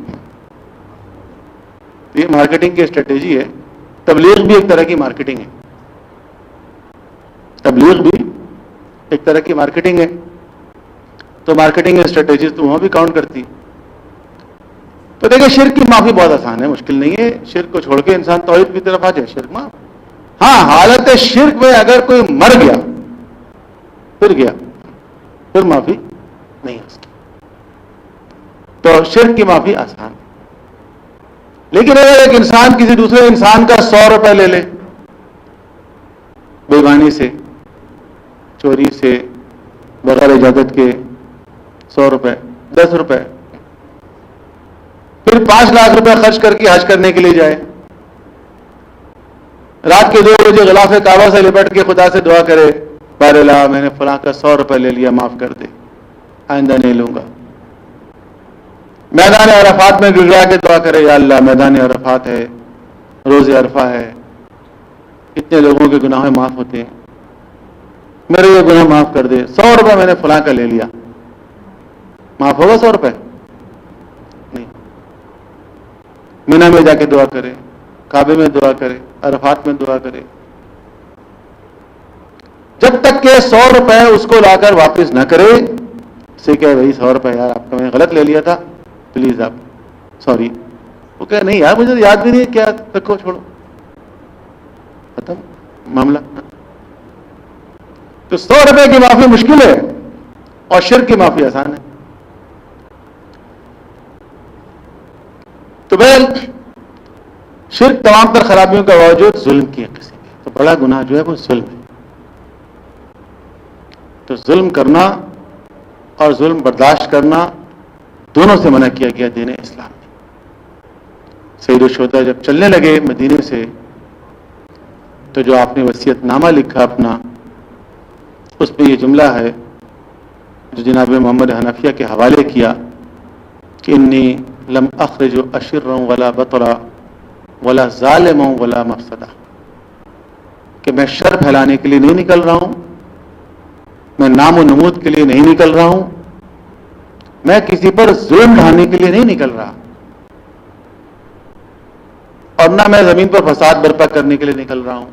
یہ مارکیٹنگ کی اسٹریٹجی ہے. تبلیغ بھی ایک طرح کی مارکیٹنگ ہے، تبلیغ بھی ایک طرح کی مارکیٹنگ ہے. تو مارکیٹنگ اسٹریٹجیز تو وہاں بھی کاؤنٹ کرتی. تو دیکھیں شرک کی معافی بہت آسان ہے، مشکل نہیں ہے. شرک کو چھوڑ کے انسان توحید کی طرف آ جائے، شرک معاف. ہاں، حالت شرک میں اگر کوئی مر گیا، پھر معافی نہیں ہے اس کی. تو شرک کی معافی آسان ہے. لیکن اگر ایک انسان کسی دوسرے انسان کا 100 روپے لے لے، بےایمانی سے، چوری سے، بغیر اجازت کے 100 روپے، 10 روپے، پھر 5 لاکھ روپے خرچ کر کے حج کرنے کے لیے جائے، رات کے 2 بجے غلاف کعبہ سے لپٹ کے خدا سے دعا کرے، بار اللہ میں نے فلاں کا 100 روپے لے لیا، معاف کر دے، آئندہ نہیں لوں گا. میدان عرفات میں گڑگڑا کے دعا کرے، یا اللہ میدان عرفات ہے، روز عرفہ ہے، اتنے لوگوں کے گناہ معاف ہوتے ہیں، میرے یہ گناہ معاف کر دے. 100 روپے میں نے فلاں کا لے لیا، معاف ہوگا 100 روپے؟ نہیں. مینا میں جا کے دعا کرے، کعبے میں دعا کرے، عرفات میں دعا کرے، جب تک کہ 100 روپے اس کو لا کر واپس نہ کرے. اسے کہ بھائی 100 روپے یار آپ کا میں غلط لے لیا تھا، پلیز آپ سوری. وہ کہ نہیں یار مجھے یاد بھی نہیں ہے، کیا رکھو چھوڑو، ختم معاملہ. تو 100 روپے کی معافی مشکل ہے اور شرک کی معافی آسان ہے. تو بہرحال شرک تمام تر خرابیوں کا باوجود ظلم کی قسم ہے. تو بڑا گناہ جو ہے وہ ظلم ہے. تو ظلم کرنا اور ظلم برداشت کرنا دونوں سے منع کیا گیا دین اسلام میں. سید الشہداء جب چلنے لگے مدینے سے تو جو آپ نے وصیت نامہ لکھا اپنا، اس میں یہ جملہ ہے جو جناب محمد حنفیہ کے حوالے کیا کہ انی لم اخرج اشرا ولا بطرا ولا ظالما ولا مفسدہ، کہ میں شر پھیلانے کے لیے نہیں نکل رہا ہوں، میں نام و نمود کے لیے نہیں نکل رہا ہوں، میں کسی پر ظلم ڈھانے کے لیے نہیں نکل رہا، اور نہ میں زمین پر فساد برپا کرنے کے لیے نکل رہا ہوں.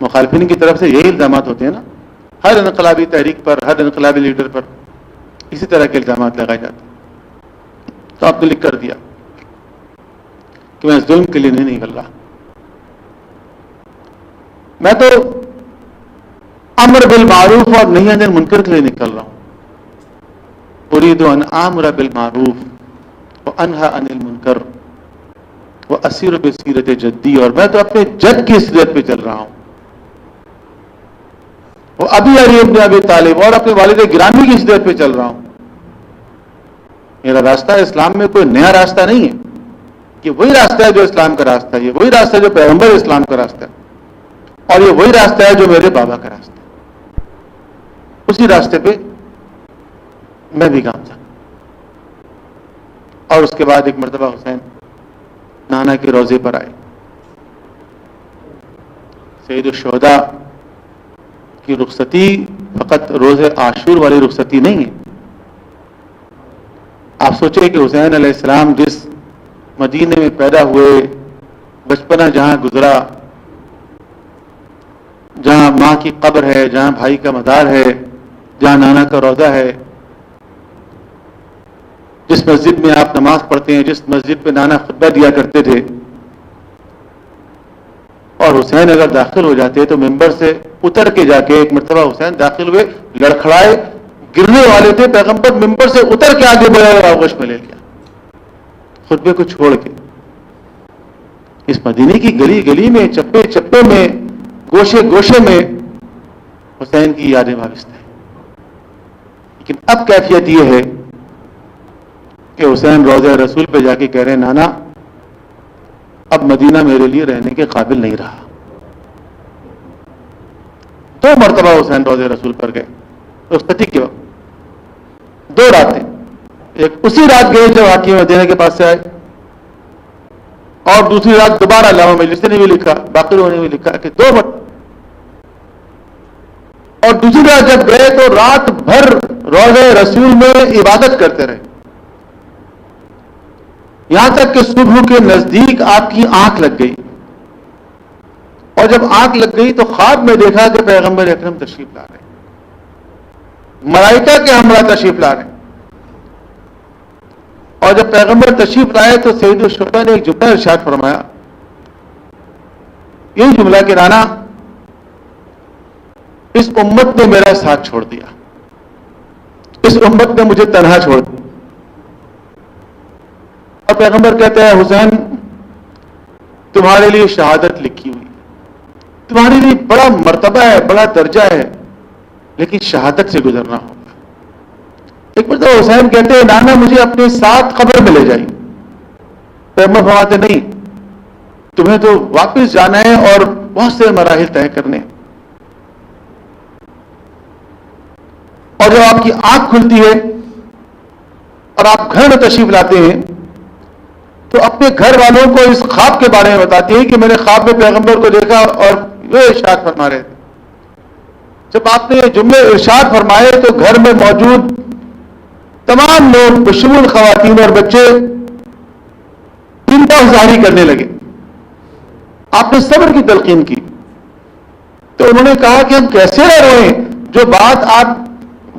مخالفین کی طرف سے یہی الزامات ہوتے ہیں نا، ہر انقلابی تحریک پر، ہر انقلابی لیڈر پر اسی طرح کے الزامات لگائے جاتے ہیں. تو آپ نے لکھ کر دیا کہ میں ظلم کے لیے نہیں نکل رہا، میں تو امر بالمعروف اور نہی عن المنکر کے لیے نکل رہا ہوں. اريد ان آمر بالمعروف وانہی عن المنکر واسیر بسیرت جدی، اور میں تو اپنے جد کی سیرت پہ چل رہا ہوں، وہ ابی علی ابن ابی طالب اور اپنے والد گرامی کی سیرت پہ چل رہا ہوں. میرا راستہ اسلام میں کوئی نیا راستہ نہیں ہے، یہ وہی راستہ ہے جو اسلام کا راستہ ہے، یہ وہی راستہ ہے جو پیغمبر اسلام کا راستہ ہے، اور یہ وہی راستہ ہے جو میرے بابا کا راستہ ہے. اسی راستے پہ میں بھی گامزن. اور اس کے بعد ایک مرتبہ حسین نانا کے روضے پر آئے. سید الشہداء کی رخصتی فقط روز عاشور والی رخصتی نہیں ہے. آپ سوچیں کہ حسین علیہ السلام جس مدینے میں پیدا ہوئے، بچپنا جہاں گزرا، جہاں ماں کی قبر ہے، جہاں بھائی کا مزار ہے، جہاں نانا کا روضہ ہے، جس مسجد میں آپ نماز پڑھتے ہیں، جس مسجد پہ نانا خطبہ دیا کرتے تھے، اور حسین اگر داخل ہو جاتے تو ممبر سے اتر کے جا کے، ایک مرتبہ حسین داخل ہوئے، لڑکھڑائے، گرنے والے تھے، پیغمبر ممبر سے اتر کے آگے بڑھا اور آغوش میں لے لیا خطبے کو چھوڑ کے۔ اس مدینے کی گلی گلی میں، چپے چپے میں، گوشے گوشے میں حسین کی یادیں وابستہ ہیں۔ لیکن اب کیفیت یہ ہے کہ حسین روضہ رسول پہ جا کے کہہ رہے ہیں نانا اب مدینہ میرے لیے رہنے کے قابل نہیں رہا۔ 2 مرتبہ حسین روضہ رسول پر گئے رخصتی کے وقت، 2 راتیں، ایک اسی رات گئے جب حاکم مدینہ کے پاس سے آئے، اور دوسری رات دوبارہ علامہ مجلسی نے بھی لکھا، باقروں نے بھی لکھا کہ 2 مرتبہ، اور دوسری رات جب گئے تو رات بھر روضہ رسول میں عبادت کرتے رہے، یہاں تک کہ صبح کے نزدیک آپ کی آنکھ لگ گئی، اور جب آنکھ لگ گئی تو خواب میں دیکھا کہ پیغمبر اکرم تشریف لا رہے ہیں، ملائکہ کے ہمراہ تشریف لا رہے ہیں۔ اور جب پیغمبر تشریف لائے تو سید الشہداء نے ایک جملہ ارشاد فرمایا، یہی جملہ کہ نانا اس امت نے میرا ساتھ چھوڑ دیا، اس امت نے مجھے تنہا چھوڑ دیا۔ اور پیغمبر کہتے ہیں حسین تمہارے لیے شہادت لکھی ہوئی، تمہارے لیے بڑا مرتبہ ہے، بڑا درجہ ہے، لیکن شہادت سے گزرنا ہوگا۔ ایک مرتبہ حسین کہتے ہیں نانا مجھے اپنے ساتھ قبر میں لے جائیے، پیغمبر فرماتے نہیں، تمہیں تو واپس جانا ہے اور بہت سے مراحل طے کرنے، اور جب آپ کی آنکھ کھلتی ہے اور آپ گھر میں تشریف لاتے ہیں تو اپنے گھر والوں کو اس خواب کے بارے میں بتاتے ہیں کہ میں نے خواب میں پیغمبر کو دیکھا اور یہ ارشاد فرما رہے تھے۔ جب آپ نے یہ جملے ارشاد فرمائے تو گھر میں موجود تمام لوگ بشمول خواتین اور بچے چنتا ظاہری کرنے لگے۔ آپ نے صبر کی تلقین کی تو انہوں نے کہا کہ ہم کیسے رہ رہے ہیں، جو بات آپ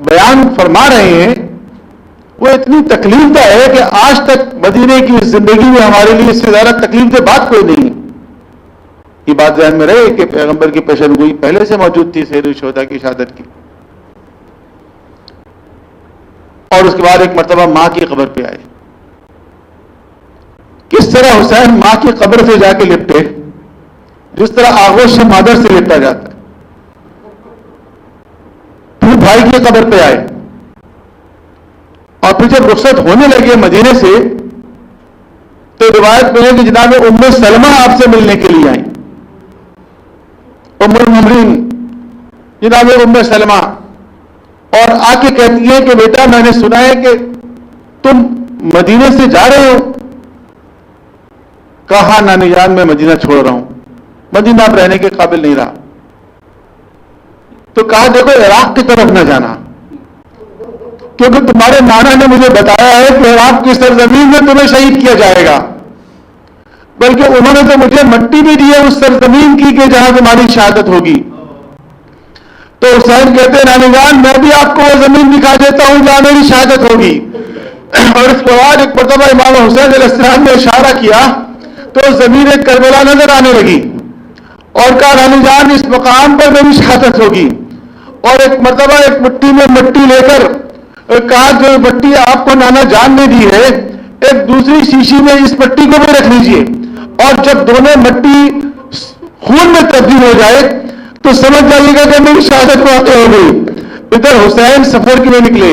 بیان فرما رہے ہیں وہ اتنی تکلیف دہ ہے کہ آج تک مدینے کی زندگی میں ہمارے لیے اس سے زیادہ تکلیف دہ بات کوئی نہیں ہے۔ یہ بات ذہن میں رہے کہ پیغمبر کی پیشن گوئی پہلے سے موجود تھی سید الشہداء کی شہادت کی۔ اور اس کے بعد ایک مرتبہ ماں کی قبر پہ آئے، کس طرح حسین ماں کی قبر سے جا کے لپٹے جس طرح آغوش سے مادر سے لپٹا جاتا ہے۔ پھر بھائی کی قبر پہ آئے، اور پھر جب رخصت ہونے لگے مدینے سے تو روایت میں ہے کہ جناب ام سلمہ آپ سے ملنے کے لیے آئیں، ام المؤمنین جناب ام سلمہ، اور آ کے کہتی ہے کہ بیٹا میں نے سنا ہے کہ تم مدینے سے جا رہے ہو۔ کہا نانی جان میں مدینہ چھوڑ رہا ہوں، مدینہ اب رہنے کے قابل نہیں رہا۔ تو کہا دیکھو عراق کی طرف نہ جانا، کیونکہ تمہارے نانا نے مجھے بتایا ہے کہ عراق کی سرزمین میں تمہیں شہید کیا جائے گا، بلکہ انہوں نے تو مجھے مٹی بھی دی ہے اس سرزمین کی کہ جہاں تمہاری شہادت ہوگی۔ تو حسین کہتے ہیں نانی جان میں بھی آپ کو وہ زمین دکھا دیتا ہوں جہاں میری شہادت ہوگی۔ اور اس کے بعد ایک مرتبہ امام حسین علیہ السلام نے اشارہ کیا تو زمین کربلا نظر آنے لگی اور کہا نانی جان اس مقام پر میری شہادت ہوگی۔ اور ایک مرتبہ ایک مٹی میں مٹی لے کر کہا جو مٹی آپ کو نانا جان نے دی ہے ایک دوسری شیشی میں اس مٹی کو بھی رکھ لیجئے، اور جب دونوں مٹی خون میں تبدیل ہو جائے تو سمجھ جائیے گا کہ میری شہادت واقع ہو گئی۔ ادھر حسین سفر کے لیے نکلے،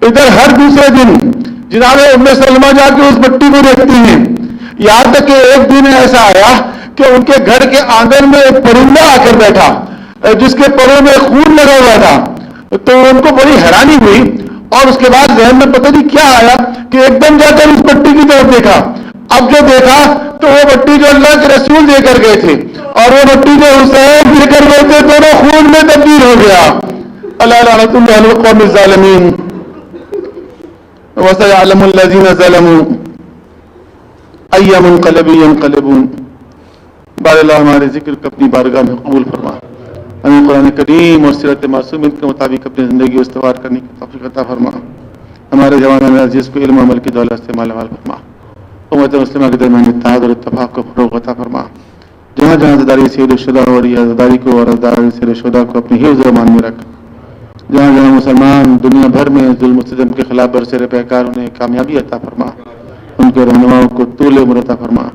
ادھر ہر دوسرے دن جناب ام سلمہ جا کے اس مٹی کو دیکھتی ہیں، یہاں تک کہ ایک دن ایسا آیا کہ ان کے گھر کے آنگن میں ایک پرندہ آ کر بیٹھا جس کے پروں میں خون لگا ہوا تھا، تو ان کو بڑی حیرانی ہوئی، اور اس کے بعد ذہن میں پتہ نہیں کیا آیا کہ ایک دم جا کر اس مٹی کی طرف دیکھا۔ اب جو دیکھا تو وہ مٹی جو اللہ کے رسول دے کر گئے تھے اور وہ مٹی جو حسین دے کر گئے تھے دونوں خون میں تبدیل ہو گیا۔ اللہ لعنت اللہ علی القوم الظالمین وسيعلم الذين ظلموا أي منقلب ينقلبون۔ بار اللہ ہمارے ذکر کو اپنی بارگاہ میں قبول فرما، ہمیں قرآن کریم اور سیرت معصومین کے مطابق اپنی زندگی استوار کرنے کی توفیق عطا فرما، ہمارے جوانوں میں عزیز کو علم و عمل کی دولت سے مالا مال فرما، امت مسلمہ کے درمیان اتحاد اور اتفاق کو فروغ عطا فرما، جہاں جہاں عزاداری سید الشہداء ہو رہی ہے عزاداری کو اور عزاداری سید الشہداء کو اپنی حفظ و امان میں رکھ، جہاں جہاں مسلمان دنیا بھر میں ظلم و ستم کے خلاف برسر پیکار انہیں کامیابی عطا فرما، ان کے رہنماؤں کو طول عمر عطا فرما،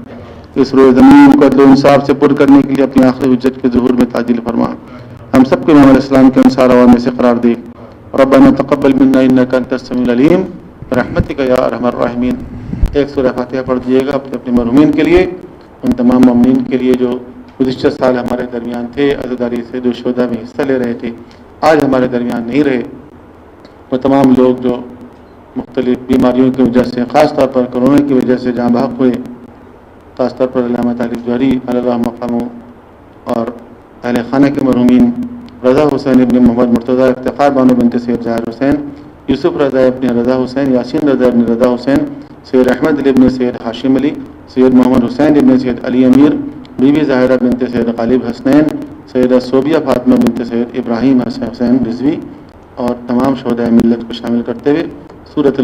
اس روئے زمین کو عدل و انصاف سے پر کرنے کے لیے اپنے آخری حجت کے ظہور میں تعجیل فرما، ہم سب کو امام علیہ السلام کے انصار عوام میں سے قرار دے۔ ربنا تقبل منا انک انت السمیع العلیم برحمتک یا ارحم الراحمین۔ ایک سورہ فاتحہ پڑھ دیجیے گا اپنے اپنے مرحومین کے لیے، ان تمام مومنین کے لیے جو گزشتہ سال ہمارے درمیان تھے، عزاداری سید الشہداء میں حصہ لے رہے تھے، آج ہمارے درمیان نہیں رہے، وہ تمام لوگ جو مختلف بیماریوں کی وجہ سے، خاص طور پر کورونا کی وجہ سے جہاں بحق ہوئے، خاص طور پر علامہ طالب جوہری اللہ مقام اور اہل خانہ کے مرحومین رضا حسین ابن محمد مرتضیٰ، افتخار بانو بنت سید ظاہر حسین، یوسف رضا ابن رضا حسین، یاسین رضا ابن رضا حسین، سید احمد علی ابن سید ہاشم علی، سید محمد حسین ابن سید علی امیر، بی بی ظاہرہ بنت سید غالب حسنین، سیدہ صوبیہ فاطمہ بنت سید ابراہیم حسین رضوی اور تمام شہداء ملت کو شامل کرتے ہوئے سورۃ